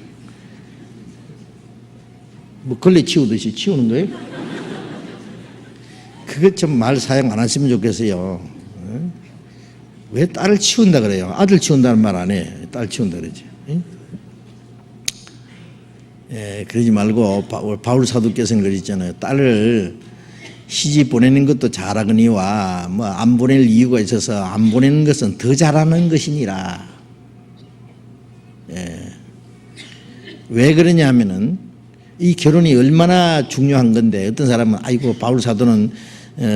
뭐 걸레 치우듯이 치우는 거예요? 그것 좀 말 사용 안 하시면 좋겠어요. 왜 딸을 치운다 그래요? 아들 치운다는 말 안 해. 딸 치운다 그러지. 예, 그러지 말고 바울 사도께서는 그러잖아요. 딸을 시집 보내는 것도 잘하거니와 뭐 안 보낼 이유가 있어서 안 보내는 것은 더 잘하는 것이니라. 예. 왜 그러냐면은 이 결혼이 얼마나 중요한 건데 어떤 사람은 아이고 바울 사도는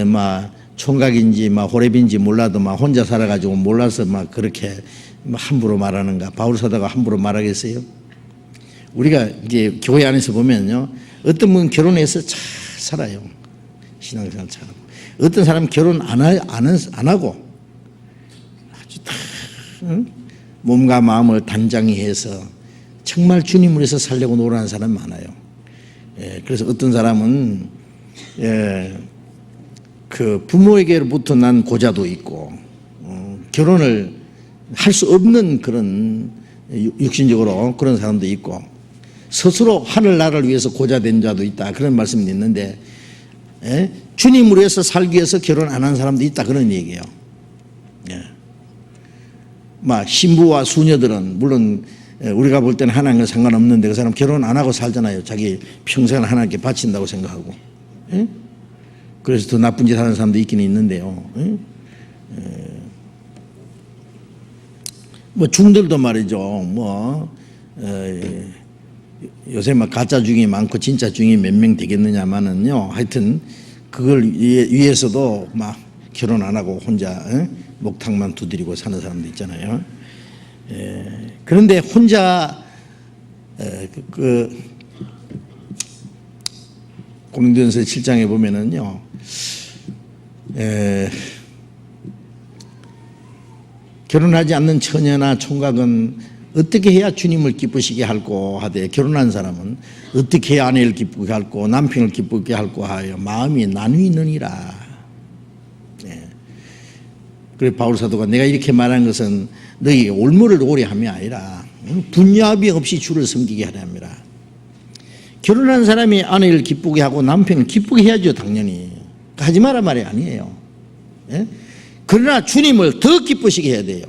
막 총각인지 막 호렙인지 몰라도 막 혼자 살아가지고 몰라서 막 그렇게 함부로 말하는가. 바울 사도가 함부로 말하겠어요? 우리가 이제 교회 안에서 보면요, 어떤 분은 결혼해서 잘 살아요. 신앙생활 잘하고. 어떤 사람은 결혼 안 하고 아주 다 몸과 마음을 단장히 해서 정말 주님을 위해서 살려고 노력하는 사람 많아요. 예, 그래서 어떤 사람은 그 부모에게로부터 난 고자도 있고 결혼을 할 수 없는 그런 육신적으로 그런 사람도 있고 스스로 하늘나라를 위해서 고자된 자도 있다 그런 말씀이 있는데 주님을 위해서 살기 위해서 결혼 안 한 사람도 있다 그런 얘기예요. 예. 막 신부와 수녀들은 물론 우리가 볼 때는 하나님과 상관없는데 그 사람 결혼 안 하고 살잖아요. 자기 평생을 하나님께 바친다고 생각하고. 예? 그래서 더 나쁜 짓 하는 사람도 있긴 있는데요. 예? 뭐 중들도 말이죠. 뭐 요새 막 가짜 중이 많고 진짜 중이 몇 명 되겠느냐마는요. 하여튼 그걸 위해서도 막 결혼 안 하고 혼자 목탁만 두드리고 사는 사람도 있잖아요. 그런데 혼자 고린도전서 7장에 보면은요, 결혼하지 않는 처녀나 총각은 어떻게 해야 주님을 기쁘시게 할꼬 하되 결혼한 사람은 어떻게 해야 아내를 기쁘게 할꼬 남편을 기쁘게 할꼬 하여 마음이 나뉘느니라. 그래 바울 사도가 내가 이렇게 말한 것은 너희에게 올무를 오래 함이 아니라 분야비 없이 주를 섬기게 하려 함이라. 결혼한 사람이 아내를 기쁘게 하고 남편을 기쁘게 해야죠. 당연히 하지 마라 말이 아니에요. 그러나 주님을 더 기쁘시게 해야 돼요.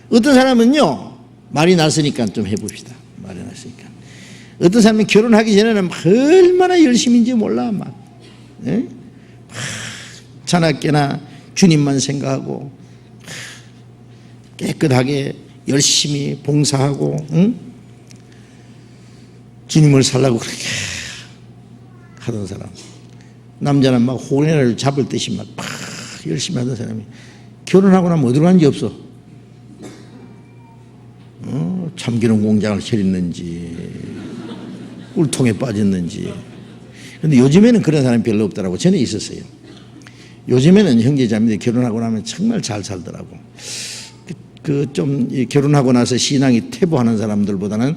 어떤 사람은요, 말이 났으니까 좀 해봅시다. 말이 났으니까 어떤 사람은 결혼하기 전에는 얼마나 열심인지 몰라. 막 자나깨나 주님만 생각하고 깨끗하게 열심히 봉사하고 주님을 살라고 그렇게 하던 사람. 남자는 막 호랭이를 잡을 듯이 막 열심히 하던 사람이 결혼하고 나면 어디로 간지 없어. 참기름 공장을 차렸는지 꿀통에 빠졌는지. 그런데 요즘에는 그런 사람이 별로 없더라고. 전에 있었어요. 요즘에는 형제자매들이 결혼하고 나면 정말 잘 살더라고. 좀 결혼하고 나서 신앙이 퇴보하는 사람들보다는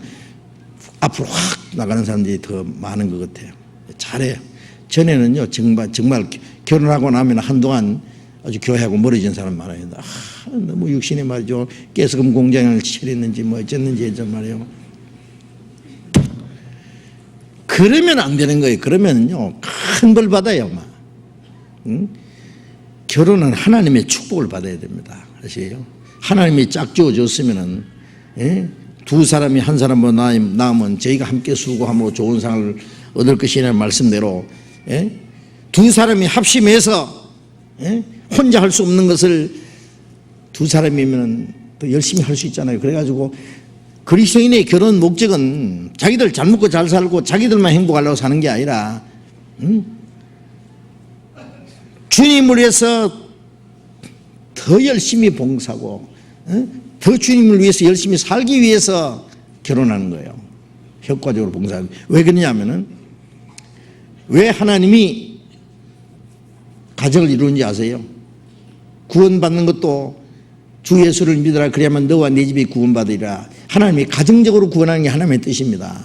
앞으로 확 나가는 사람들이 더 많은 것 같아요. 잘해요. 전에는요, 정말 결혼하고 나면 한동안 아주 교회하고 멀어진 사람 많아요. 너무 육신에 말이죠. 가스금 공장을 차렸는지 뭐 어쨌는지 했단 말이에요. 그러면 안 되는 거예요. 그러면요, 큰 벌 받아요. 막. 결혼은 하나님의 축복을 받아야 됩니다. 아시죠? 하나님이 짝지어 줬으면은, 두 사람이 한 사람보다 나으면 저희가 함께 수고함으로 좋은 상을 얻을 것이라는 말씀대로, 두 사람이 합심해서, 혼자 할 수 없는 것을 두 사람이면 더 열심히 할 수 있잖아요. 그래가지고 그리스도인의 결혼 목적은 자기들 잘 먹고 잘 살고 자기들만 행복하려고 사는 게 아니라, 주님을 위해서 더 열심히 봉사하고 더 주님을 위해서 열심히 살기 위해서 결혼하는 거예요. 효과적으로 봉사하는. 왜 그러냐면은 왜 하나님이 가정을 이루는지 아세요? 구원받는 것도 주 예수를 믿으라 그래야만 너와 네 집이 구원받으리라. 하나님이 가정적으로 구원하는 게 하나님의 뜻입니다.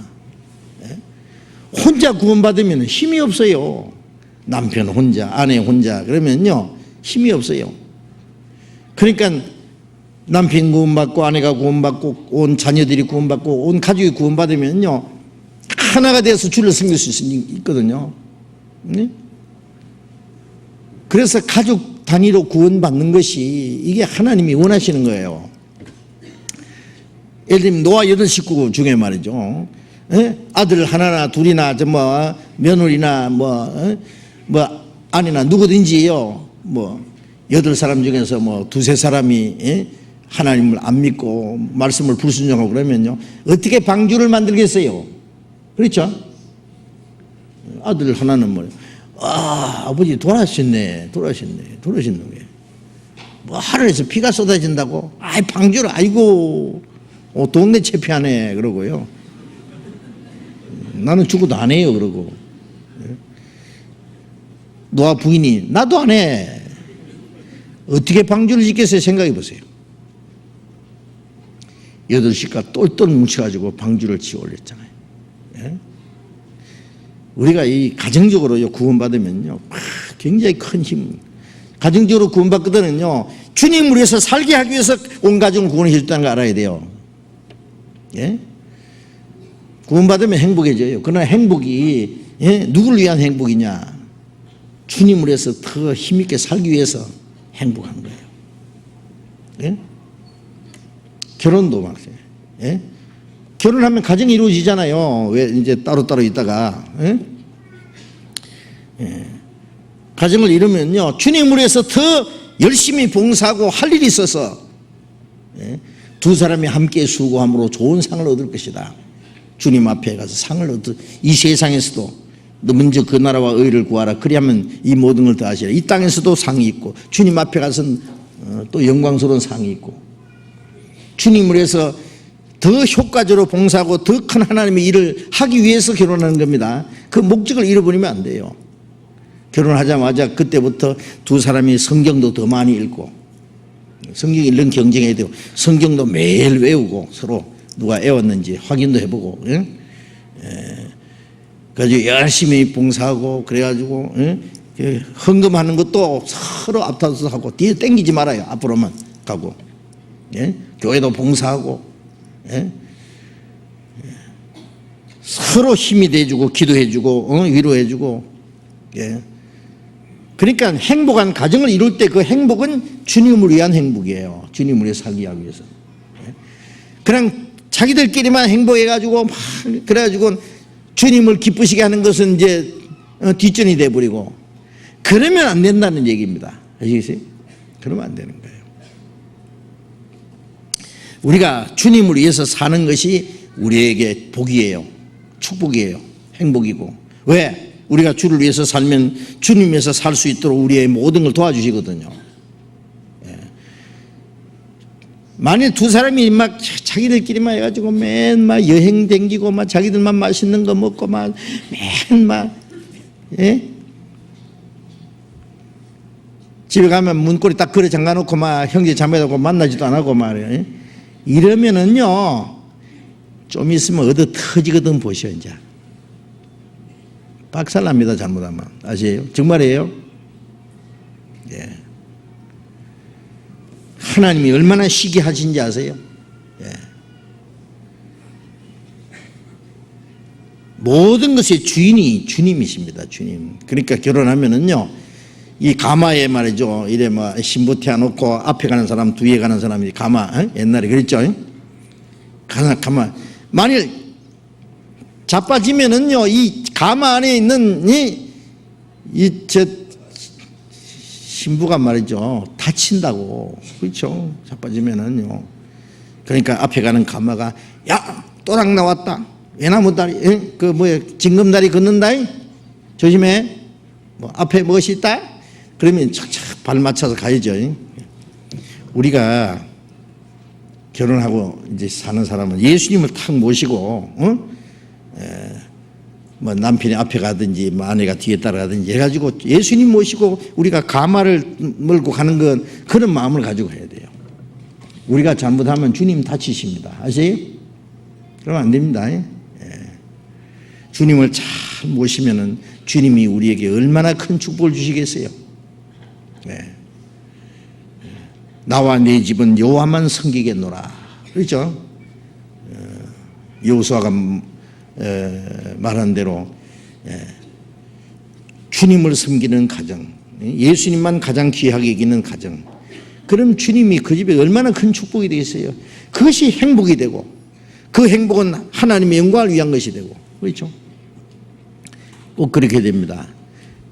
혼자 구원받으면 힘이 없어요. 남편 혼자, 아내 혼자 그러면요 힘이 없어요. 그러니까 남편 구원받고 아내가 구원받고 온 자녀들이 구원받고 온 가족이 구원받으면요 하나가 돼서 주를 섬길 수 있거든요. 네? 그래서 가족 단위로 구원받는 것이 이게 하나님이 원하시는 거예요. 예를 들면 노아 8식구 중에 말이죠. 아들 하나나 둘이나 며느리나 아내나 누구든지요. 8사람 중에서 두세 사람이 하나님을 안 믿고 말씀을 불순종하고 그러면요. 어떻게 방주를 만들겠어요? 그렇죠? 아들 하나는 아버지 돌아가셨네. 하늘에서 비가 쏟아진다고? 방주를, 아이고, 동네 채피하네. 그러고요. 나는 죽어도 안 해요. 그러고. 노아 부인이, 나도 안 해. 어떻게 방주를 짓겠어요? 생각해 보세요. 8식구가 똘똘 뭉쳐가지고 방주를 지어 올렸잖아요. 예? 우리가 이 가정적으로 구원받으면요, 굉장히 큰 힘. 가정적으로 구원받거든요, 주님을 위해서 살게 하기 위해서 온 가정을 구원해 줬다는 거 알아야 돼요. 예? 구원받으면 행복해져요. 그러나 행복이 누구를 위한 행복이냐? 주님을 위해서 더 힘있게 살기 위해서 행복한 거예요. 예? 결혼도 마찬가지예요. 예? 결혼하면 가정이 이루어지잖아요. 왜 이제 따로따로 있다가. 예? 예. 가정을 이루면요, 주님을 위해서 더 열심히 봉사하고 할 일이 있어서, 예? 두 사람이 함께 수고함으로 좋은 상을 얻을 것이다. 주님 앞에 가서 상을 얻을, 이 세상에서도 너 먼저 그 나라와 의를 구하라. 그리하면 이 모든 걸 더하시라. 이 땅에서도 상이 있고 주님 앞에 가서는 또 영광스러운 상이 있고, 주님을 위해서 더 효과적으로 봉사하고 더 큰 하나님의 일을 하기 위해서 결혼하는 겁니다. 그 목적을 잃어버리면 안 돼요. 결혼하자마자 그때부터 두 사람이 성경도 더 많이 읽고, 성경 읽는 경쟁해야 돼요. 성경도 매일 외우고 서로 누가 애웠는지 확인도 해보고, 예? 그래가지고 열심히 봉사하고, 그래가지고 헌금하는 것도 서로 앞서서 하고, 뒤에 땡기지 말아요. 앞으로만 가고, 예? 교회도 봉사하고, 예? 서로 힘이 돼주고 기도해주고 위로해주고. 예? 그러니까 행복한 가정을 이룰 때 그 행복은 주님을 위한 행복이에요. 주님을 위해 살기 위해서. 예? 그냥 자기들끼리만 행복해가지고 막 그래가지고 주님을 기쁘시게 하는 것은 이제 뒷전이 돼버리고, 그러면 안 된다는 얘기입니다. 아시겠어요? 그러면 안 되는 거예요. 우리가 주님을 위해서 사는 것이 우리에게 복이에요. 축복이에요. 행복이고. 왜? 우리가 주를 위해서 살면 주님 위해서 살 수 있도록 우리의 모든 걸 도와주시거든요. 예. 만일 두 사람이 막 자기들끼리만 해가지고 맨 막 여행 댕기고 막 자기들만 맛있는 거 먹고 막 맨 막, 예? 집에 가면 문고리 딱 걸어 잠가놓고 막 형제 자매하고 만나지도 안 하고 말이에요. 예? 이러면은요, 좀 있으면 얻어 터지거든. 보셔. 이제 박살납니다. 잘못하면. 아시에요? 정말이에요? 예. 하나님이 얼마나 시기하신지 아세요? 예. 모든 것의 주인이 주님이십니다. 주님. 그러니까 결혼하면은요, 이 가마에 말이죠, 이래 신부 태워놓고 앞에 가는 사람, 뒤에 가는 사람이 가마, 옛날에 그랬죠? 가마. 만일 자빠지면은요, 이 가마 안에 있는 신부가 말이죠, 다친다고. 그렇죠? 자빠지면은요. 그러니까 앞에 가는 가마가, 야, 또랑 나왔다. 외나무다리, 징검다리 걷는다. 조심해. 앞에 무엇이 있다? 그러면 착착 발 맞춰서 가야죠. 우리가 결혼하고 이제 사는 사람은 예수님을 탁 모시고, 남편이 앞에 가든지 아내가 뒤에 따라가든지 해가지고 예수님 모시고 우리가 가마를 몰고 가는 건 그런 마음을 가지고 해야 돼요. 우리가 잘못하면 주님 다치십니다. 아세요? 그러면 안 됩니다. 예. 주님을 잘 모시면은 주님이 우리에게 얼마나 큰 축복을 주시겠어요. 네. 나와 내 집은 여호와만 섬기겠노라. 그렇죠? 여호수아가 말한 대로 주님을 섬기는 가정, 예수님만 가장 귀하게 여기는 가정, 그럼 주님이 그 집에 얼마나 큰 축복이 되겠어요. 그것이 행복이 되고 그 행복은 하나님의 영광을 위한 것이 되고, 그렇죠? 꼭 그렇게 됩니다.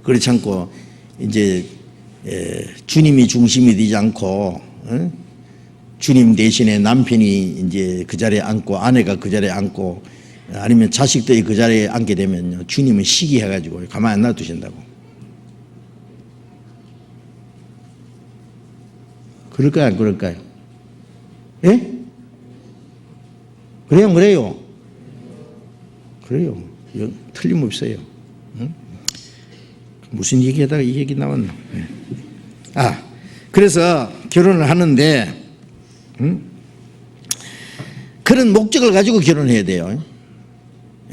그렇지 않고 이제 주님이 중심이 되지 않고 주님 대신에 남편이 이제 그 자리에 앉고 아내가 그 자리에 앉고 아니면 자식들이 그 자리에 앉게 되면요, 주님은 시기해가지고 가만히 안 놔두신다고. 그럴까요, 안 그럴까요? 예? 그래요, 그래요. 그래요. 틀림없어요. 응? 무슨 얘기하다가 이 얘기 나왔나? 그래서 결혼을 하는데, 그런 목적을 가지고 결혼해야 돼요.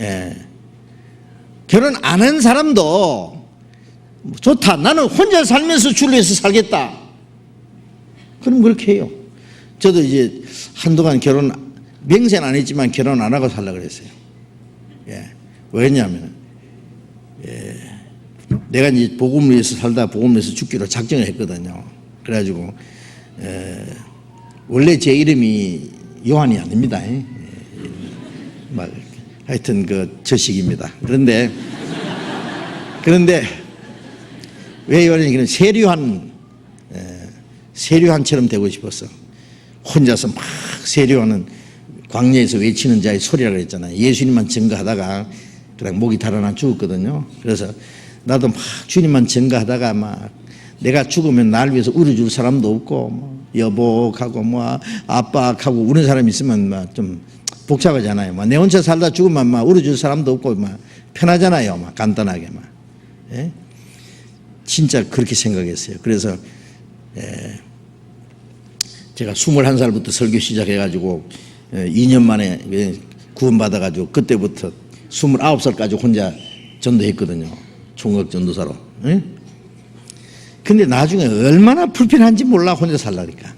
예. 결혼 안 한 사람도 좋다, 나는 혼자 살면서 주를 위해서 살겠다, 그럼 그렇게 해요. 저도 이제 한동안 명세는 안 했지만 결혼 안 하고 살려고 그랬어요. 예. 왜냐하면 내가 이제 복음을 위해서 살다 복음을 위해서 죽기로 작정을 했거든요. 그래가지고 원래 제 이름이 요한이 아닙니다. 막 하여튼 그 저식입니다. 그런데 왜 요한이 세류한처럼 되고 싶었어. 혼자서 막 세류하는 광야에서 외치는 자의 소리라고 했잖아요. 예수님만 증거하다가 그냥 목이 달아나 죽었거든요. 그래서 나도 막 주님만 증거하다가 막 내가 죽으면 날 위해서 울어줄 사람도 없고 뭐 여보하고 뭐 아빠하고 우는 사람이 있으면 막 좀 복잡하잖아요. 막 내 혼자 살다 죽으면 막 울어줄 사람도 없고 막 편하잖아요. 막 간단하게 막. 예? 진짜 그렇게 생각했어요. 그래서 제가 21살부터 설교 시작해가지고 2년 만에 구원받아가지고 그때부터 29살까지 혼자 전도했거든요. 총각 전도사로. 근데 나중에 얼마나 불편한지 몰라, 혼자 살라니까.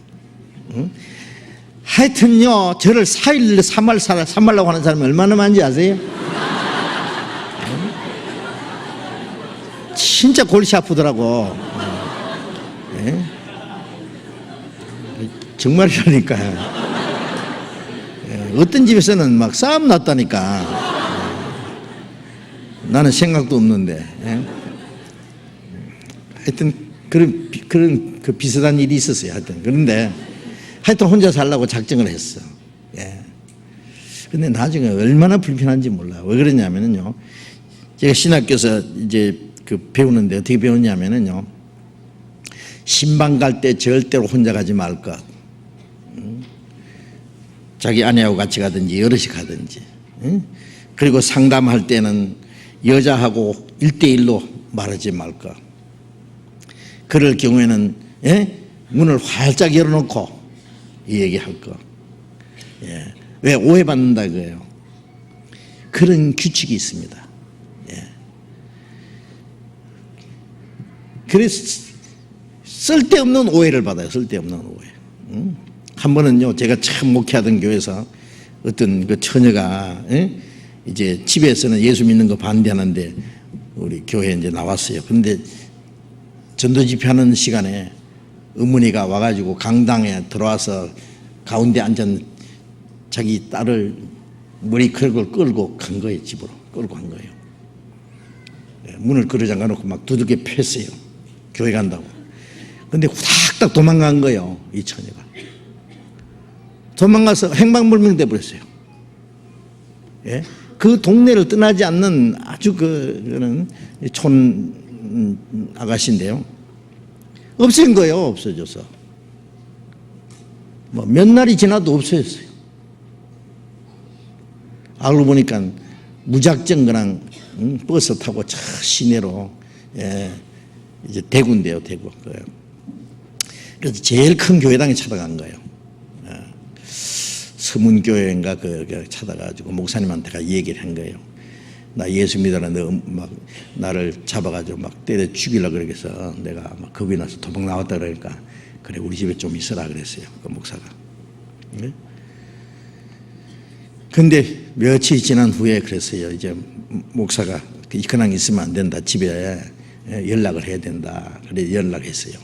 하여튼요, 저를 4일 삼하려고 하는 사람이 얼마나 많은지 아세요? 진짜 골치 아프더라고. 정말이라니까. 어떤 집에서는 막 싸움 났다니까. 나는 생각도 없는데. 하여튼 그런 그 비슷한 일이 있었어요. 하여튼 혼자 살라고 작정을 했어. 근데 나중에 얼마나 불편한지 몰라. 왜 그러냐면요, 제가 신학교에서 이제 배우는데 어떻게 배웠냐면요, 신방 갈 때 절대로 혼자 가지 말 것. 자기 아내하고 같이 가든지 여럿이 가든지. 그리고 상담할 때는 여자하고 1대1로 말하지 말 것. 그럴 경우에는 문을 활짝 열어놓고 이 얘기할 것. 왜 오해받는다 그래요. 그런 규칙이 있습니다. 그래서 쓸데없는 오해를 받아요. 쓸데없는 오해. 한 번은요, 제가 처음 목회하던 교회에서 어떤 그 처녀가 이제 집에서는 예수 믿는 거 반대하는데 우리 교회에 이제 나왔어요. 그런데 전도 집회하는 시간에 어머니가 와가지고 강당에 들어와서 가운데 앉은 자기 딸을 머리 끌고 간 거예요. 집으로 끌고 간 거예요. 문을 걸어 잠가 놓고 막 두들겨 팼어요. 교회 간다고. 근데 후닥닥 도망간 거예요, 이 처녀가. 도망가서 행방불명 돼버렸어요. 그 동네를 떠나지 않는 아주 그는 촌 아가씨인데요, 없어진 거예요. 없어져서 뭐 몇 날이 지나도 없어졌어요. 알고 보니까 무작정 그냥 버스 타고 저 시내로 이제 대구인데요, 대구. 그래서 제일 큰 교회당에 찾아간 거예요. 서문교회인가 찾아가지고 목사님한테가 얘기를 한 거예요. 나 예수 믿어라. 너 막 나를 잡아가지고 막 때려 죽이려고 그러겠어. 내가 막 겁이 나서 도망 나왔다 그러니까, 그래 우리 집에 좀 있어라 그랬어요, 그 목사가. 근데 며칠 지난 후에 그랬어요. 이제 목사가 그냥 있으면 안 된다. 집에 연락을 해야 된다. 그래 연락했어요.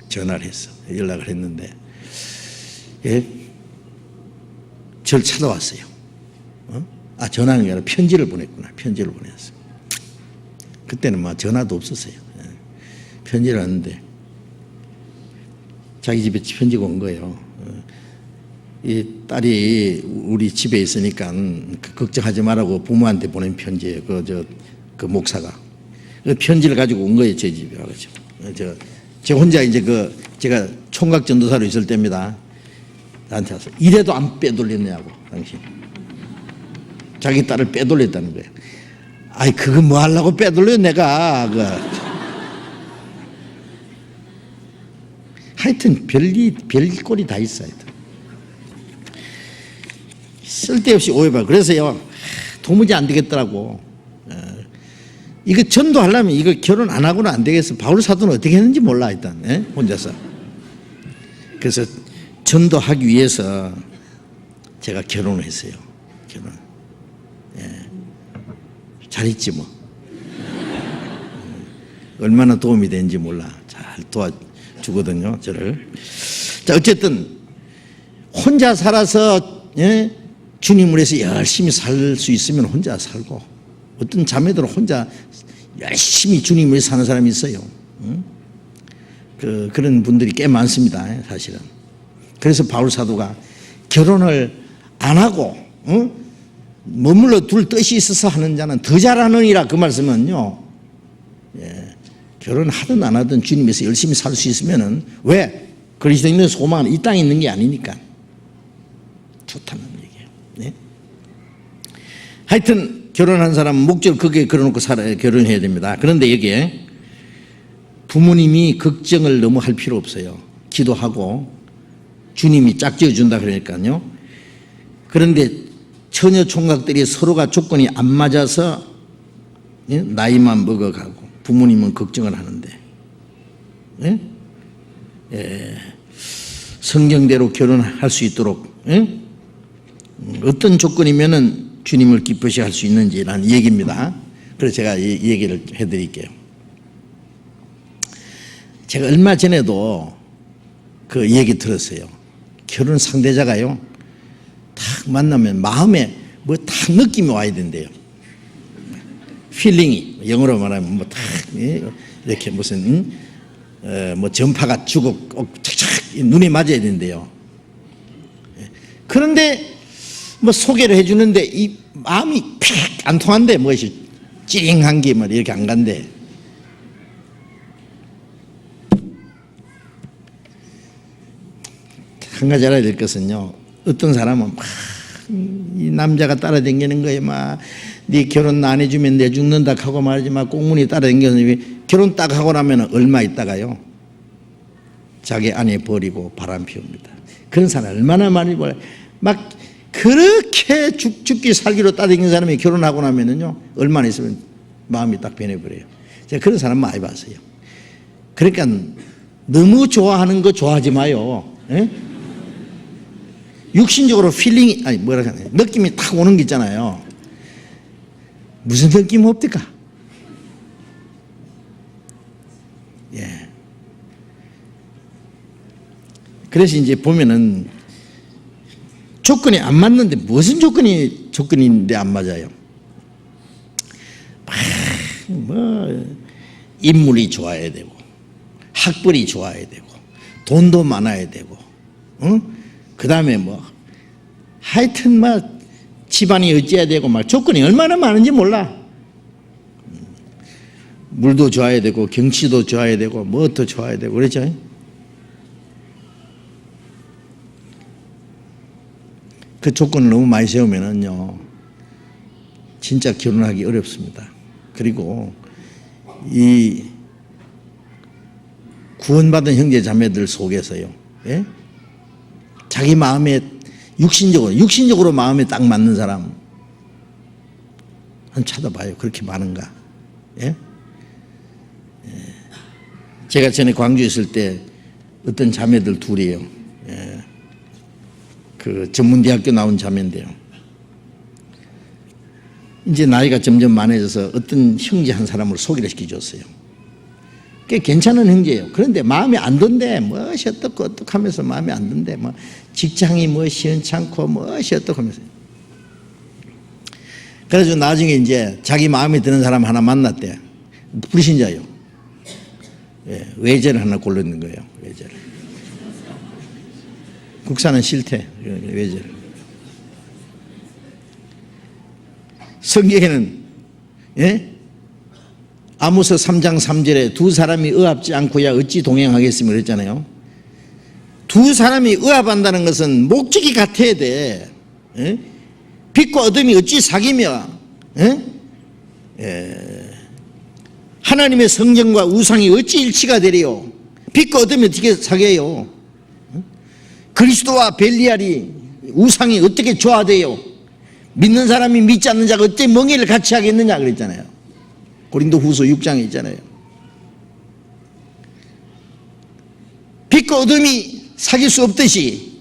전화를 했어. 연락을 했는데 저를 찾아왔어요. 전화는 아니라 편지를 보냈구나. 편지를 보냈어요. 그때는 막 전화도 없었어요. 편지를 왔는데 자기 집에 편지가 온 거예요. 이 딸이 우리 집에 있으니까 걱정하지 말라고 부모한테 보낸 편지예요. 그 목사가 그 편지를 가지고 온 거예요. 제 집에 와가지고 저 혼자 이제 제가 총각 전도사로 있을 때입니다. 나한테 와서 이래도 안 빼돌렸냐고 당신. 자기 딸을 빼돌렸다는 거예요. 아이 그거 뭐 하려고 빼돌려 내가 하여튼 별꼴이 다 있어요. 쓸데없이 오해봐. 그래서요 도무지 안 되겠더라고. 이거 전도하려면 이거 결혼 안 하고는 안 되겠어. 바울 사도는 어떻게 했는지 몰라 일단 혼자서. 그래서 전도하기 위해서 제가 결혼을 했어요. 결혼. 잘했지 뭐. 얼마나 도움이 되는지 몰라. 잘 도와주거든요 저를. 자 어쨌든 혼자 살아서 주님을 위해서 열심히 살 수 있으면 혼자 살고, 어떤 자매들은 혼자 열심히 주님을 위해서 사는 사람이 있어요. 그런 분들이 꽤 많습니다 사실은. 그래서 바울 사도가 결혼을 안 하고 머물러 둘 뜻이 있어서 하는 자는 더 잘하느니라 그 말씀은요, 결혼하든 안 하든 주님에서 열심히 살 수 있으면은 왜 그리스도인의 소망은 이 땅에 있는 게 아니니까 좋다는 얘기예요. 네? 하여튼 결혼한 사람은 목적을 그게 걸어놓고 결혼해야 됩니다. 그런데 여기에 부모님이 걱정을 너무 할 필요 없어요. 기도하고 주님이 짝지어 준다 그러니까요. 그런데 처녀 총각들이 서로가 조건이 안 맞아서 나이만 먹어가고 부모님은 걱정을 하는데 성경대로 결혼할 수 있도록 어떤 조건이면은 주님을 기쁘시게 할 수 있는지라는 얘기입니다. 그래서 제가 이 얘기를 해드릴게요. 제가 얼마 전에도 그 얘기 들었어요. 결혼 상대자가요 딱 만나면 마음에 뭐 딱 느낌이 와야 된대요. 필링이 영어로 말하면 뭐 딱 이렇게 무슨 뭐 전파가 주고 꼭 착착 눈에 맞아야 된대요. 그런데 뭐 소개를 해주는데 이 마음이 픽 안 통한대. 무엇이 찡한 게 뭐 이렇게 안 간대. 한 가지 알아야 될 것은요, 어떤 사람은 막 이 남자가 따라다니는 거에 막 네 결혼 안 해주면 내 죽는다 하고 말하지 마. 꽁무니 따라다니는 결혼 딱 하고 나면 얼마 있다가요 자기 아내 버리고 바람 피웁니다. 그런 사람 얼마나 많이 벌어요. 막 그렇게 죽기 살기로 따라다니는 사람이 결혼하고 나면은요 얼마나 있으면 마음이 딱 변해버려요. 제가 그런 사람 많이 봤어요. 그러니까 너무 좋아하는 거 좋아하지 마요. 육신적으로 필링이 뭐라 하냐 느낌이 딱 오는 게 있잖아요. 무슨 느낌 없을까? 그래서 이제 보면은 조건이 안 맞는데 무슨 조건인데 안 맞아요? 뭐 인물이 좋아야 되고 학벌이 좋아야 되고 돈도 많아야 되고 그 다음에 뭐 하여튼 막 집안이 어찌해야 되고 막 조건이 얼마나 많은지 몰라. 물도 좋아야 되고 경치도 좋아야 되고 뭐도 좋아야 되고 그렇죠. 그 조건을 너무 많이 세우면은요 진짜 결혼하기 어렵습니다. 그리고 이 구원받은 형제 자매들 속에서요 자기 마음에 육신적으로 마음에 딱 맞는 사람 한 찾아봐요. 그렇게 많은가? 제가 전에 광주에 있을 때 어떤 자매들 둘이에요. 그 전문대학교 나온 자매인데요. 이제 나이가 점점 많아져서 어떤 형제 한 사람을 소개를 시켜줬어요. 꽤 괜찮은 형제예요. 그런데 마음에 안 든대. 무엇이 어떻고 어떻고 하면서 마음에 안 든대. 뭐 직장이 뭐 시원찮고 무엇이 어떻고 하면서. 그래서 나중에 이제 자기 마음에 드는 사람 하나 만났대. 불신자예요. 예, 외제를 하나 골랐는 거예요. 외제를. 국사는 싫대. 외제를. 성경에는 예? 아모스 3장 3절에 두 사람이 의합지 않고야 어찌 동행하겠으며 그랬잖아요. 두 사람이 의합한다는 것은 목적이 같아야 돼. 예? 빛과 어둠이 어찌 사귀며 하나님의 성전과 우상이 어찌 일치가 되리요. 빛과 어둠이 어떻게 사귀어요. 그리스도와 벨리알이 우상이 어떻게 조화돼요. 믿는 사람이 믿지 않는 자가 어째 멍에를 같이 하겠느냐 그랬잖아요. 고린도후서 6장에 있잖아요. 빛과 어둠이 사귈 수 없듯이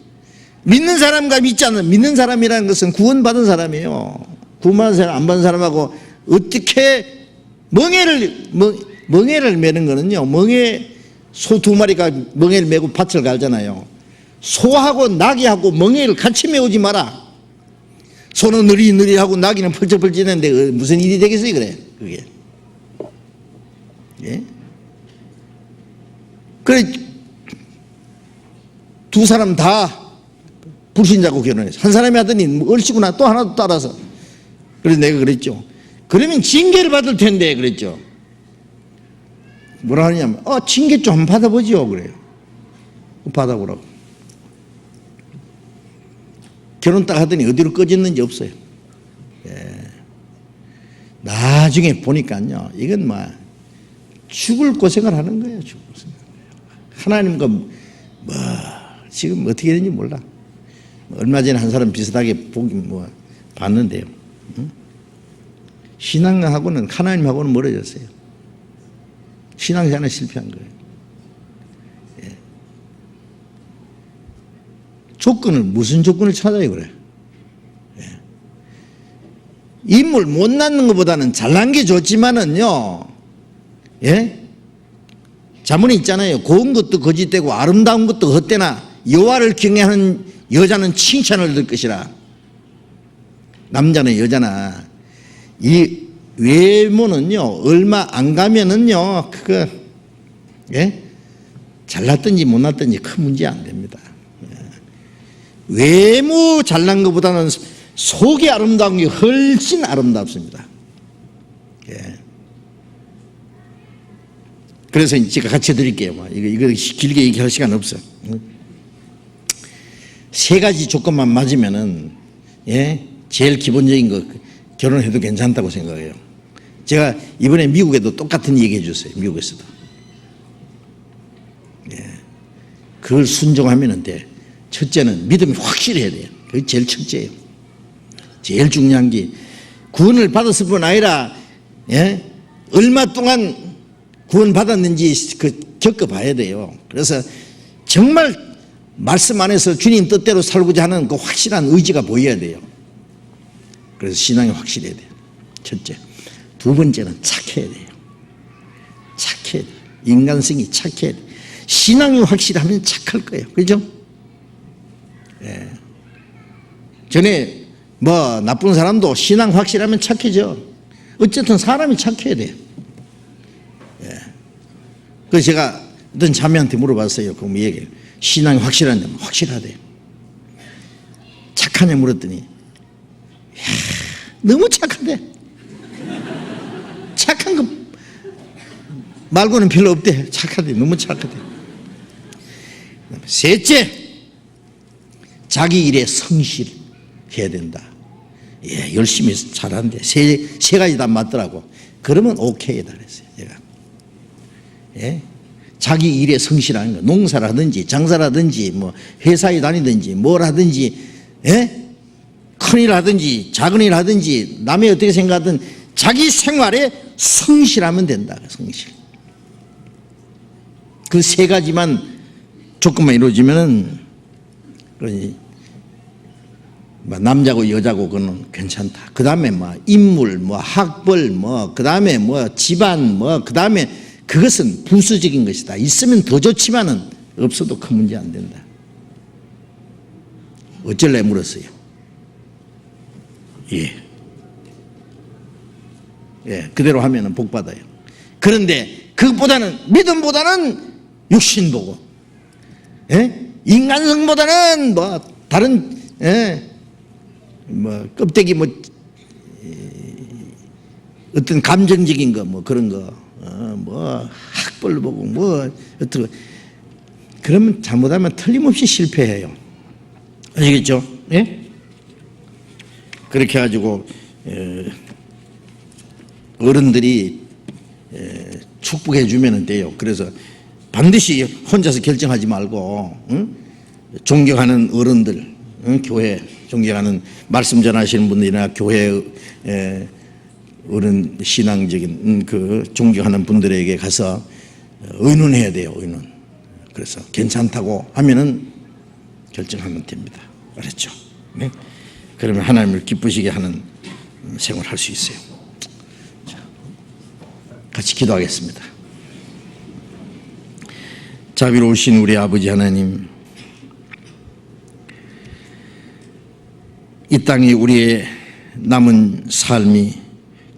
믿는 사람과 믿지 않는, 믿는 사람이라는 것은 구원받은 사람이에요. 구원받은 사람 안 받은 사람하고 어떻게 멍에를 매는 거는요, 멍에 소 두 마리가 멍에를 메고 밭을 갈잖아요. 소하고 나귀하고 멍에를 같이 메우지 마라. 소는 느리느리하고 나귀는 펄쩍펄쩍했는데 무슨 일이 되겠어요 그래 그게. 예? 그래 두 사람 다 불신자고 결혼했어. 한 사람이 하더니 얼씨구나 또 하나도 따라서. 그래서 내가 그랬죠. 그러면 징계를 받을 텐데 그랬죠. 뭐라 하냐면 징계 좀 받아보지요 그래요. 받아보라고. 결혼 딱 하더니 어디로 꺼졌는지 없어요. 예. 나중에 보니까요, 이건 뭐 죽을 고생을 하는 거예요. 죽을 고생. 하나님과 뭐 지금 어떻게 되는지 몰라. 얼마 전에 한 사람 비슷하게 보긴 뭐 봤는데요. 응? 신앙하고는 하나님하고는 멀어졌어요. 신앙생활에 실패한 거예요. 예. 조건을 무슨 조건을 찾아요 그래. 예. 인물 못 낳는 것보다는 잘난 게 좋지만은요. 예? 자문에 있잖아요. 고운 것도 거짓되고 아름다운 것도 헛되나 여호와를 경외하는 여자는 칭찬을 얻을 것이라. 남자나 여자나 이 외모는요 얼마 안 가면은요 그거 예? 잘났든지 못났든지 큰 문제 안 됩니다. 예. 외모 잘난 것보다는 속이 아름다운 게 훨씬 아름답습니다. 예. 그래서 제가 같이 드릴게요. 이거 길게 얘기할 시간 없어. 세 가지 조건만 맞으면은 예? 제일 기본적인 거 결혼해도 괜찮다고 생각해요. 제가 이번에 미국에도 똑같은 얘기 해줬어요. 미국에서도. 예. 그걸 순종하면 돼. 첫째는 믿음이 확실해야 돼요. 그게 제일 첫째예요. 제일 중요한 게 구원을 받았을 뿐 아니라 예? 얼마 동안 구원받았는지 겪어봐야 돼요. 그래서 정말 말씀 안에서 주님 뜻대로 살고자 하는 그 확실한 의지가 보여야 돼요. 그래서 신앙이 확실해야 돼요. 첫째. 두 번째는 착해야 돼요. 착해야 돼요. 인간성이 착해야 돼요. 신앙이 확실하면 착할 거예요. 그죠? 예. 전에 뭐 나쁜 사람도 신앙 확실하면 착해져. 어쨌든 사람이 착해야 돼요. 예. 그래서 제가 어떤 자매한테 물어봤어요. 그럼 얘기해요. 신앙이 확실하냐면 확실하대요. 착하냐 물었더니 너무 착하대. 착한 거 말고는 별로 없대. 착하대. 너무 착하대. 셋째, 자기 일에 성실해야 된다. 예, 열심히 잘하는데 세 가지 다 맞더라고. 그러면 오케이다 그랬어요. 제가. 예? 자기 일에 성실하는 거, 농사를 하든지 장사라든지 뭐 회사에 다니든지 뭘 하든지 예? 큰일 하든지 작은 일 하든지 남이 어떻게 생각하든 자기 생활에 성실하면 된다. 성실. 그 세 가지만 조건만 이루어지면은 뭐 남자고 여자고 그거는 괜찮다. 그 다음에 뭐 인물, 뭐 학벌, 뭐 그 다음에 뭐 집안, 뭐 그 다음에 그것은 부수적인 것이다. 있으면 더 좋지만은 없어도 큰 문제 안 된다. 어쩔래 물었어요. 예. 예, 그대로 하면은 복 받아요. 그런데 그것보다는 믿음보다는 육신 보고, 예? 인간성보다는 뭐 다른 뭐 껍데기 뭐 어떤 감정적인 거 뭐 그런 거 뭐 학벌 보고 뭐 어떻게 그러면 잘못하면 틀림없이 실패해요. 아시겠죠? 예? 그렇게 해가지고 어른들이 축복해 주면 돼요. 그래서 반드시 혼자서 결정하지 말고 존경하는 어른들, 교회 존경하는 말씀 전하시는 분들이나 교회 어른 신앙적인 그 존경하는 분들에게 가서 의논해야 돼요. 의논. 그래서 괜찮다고 하면은 결정하면 됩니다. 알았죠? 네? 그러면 하나님을 기쁘시게 하는 생활을 할 수 있어요. 자, 같이 기도하겠습니다. 자비로우신 우리 아버지 하나님, 이 땅에 우리의 남은 삶이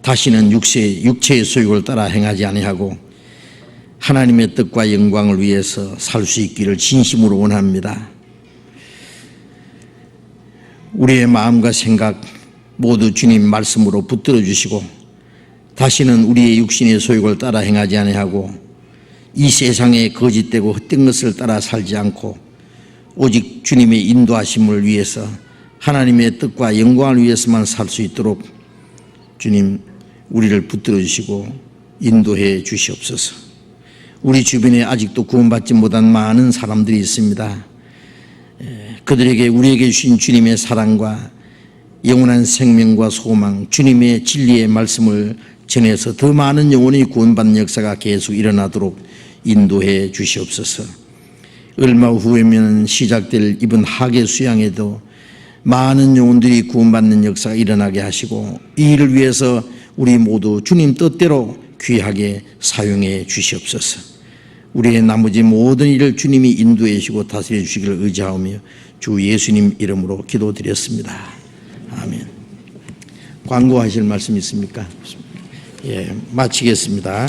다시는 육체의 소욕을 따라 행하지 아니하고 하나님의 뜻과 영광을 위해서 살 수 있기를 진심으로 원합니다. 우리의 마음과 생각 모두 주님 말씀으로 붙들어 주시고 다시는 우리의 육신의 소욕을 따라 행하지 아니하고 이 세상에 거짓되고 헛된 것을 따라 살지 않고 오직 주님의 인도하심을 위해서 하나님의 뜻과 영광을 위해서만 살 수 있도록 주님 우리를 붙들어 주시고 인도해 주시옵소서. 우리 주변에 아직도 구원받지 못한 많은 사람들이 있습니다. 그들에게 우리에게 주신 주님의 사랑과 영원한 생명과 소망, 주님의 진리의 말씀을 전해서 더 많은 영혼이 구원받는 역사가 계속 일어나도록 인도해 주시옵소서. 얼마 후에면 시작될 이번 학예 수양에도 많은 영혼들이 구원받는 역사가 일어나게 하시고 이 일을 위해서 우리 모두 주님 뜻대로 귀하게 사용해 주시옵소서. 우리의 나머지 모든 일을 주님이 인도해 주시고 다스려 주시기를 의지하오며 주 예수님 이름으로 기도드렸습니다. 아멘. 광고하실 말씀 있습니까? 예, 마치겠습니다.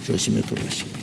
조심히 돌아가시고.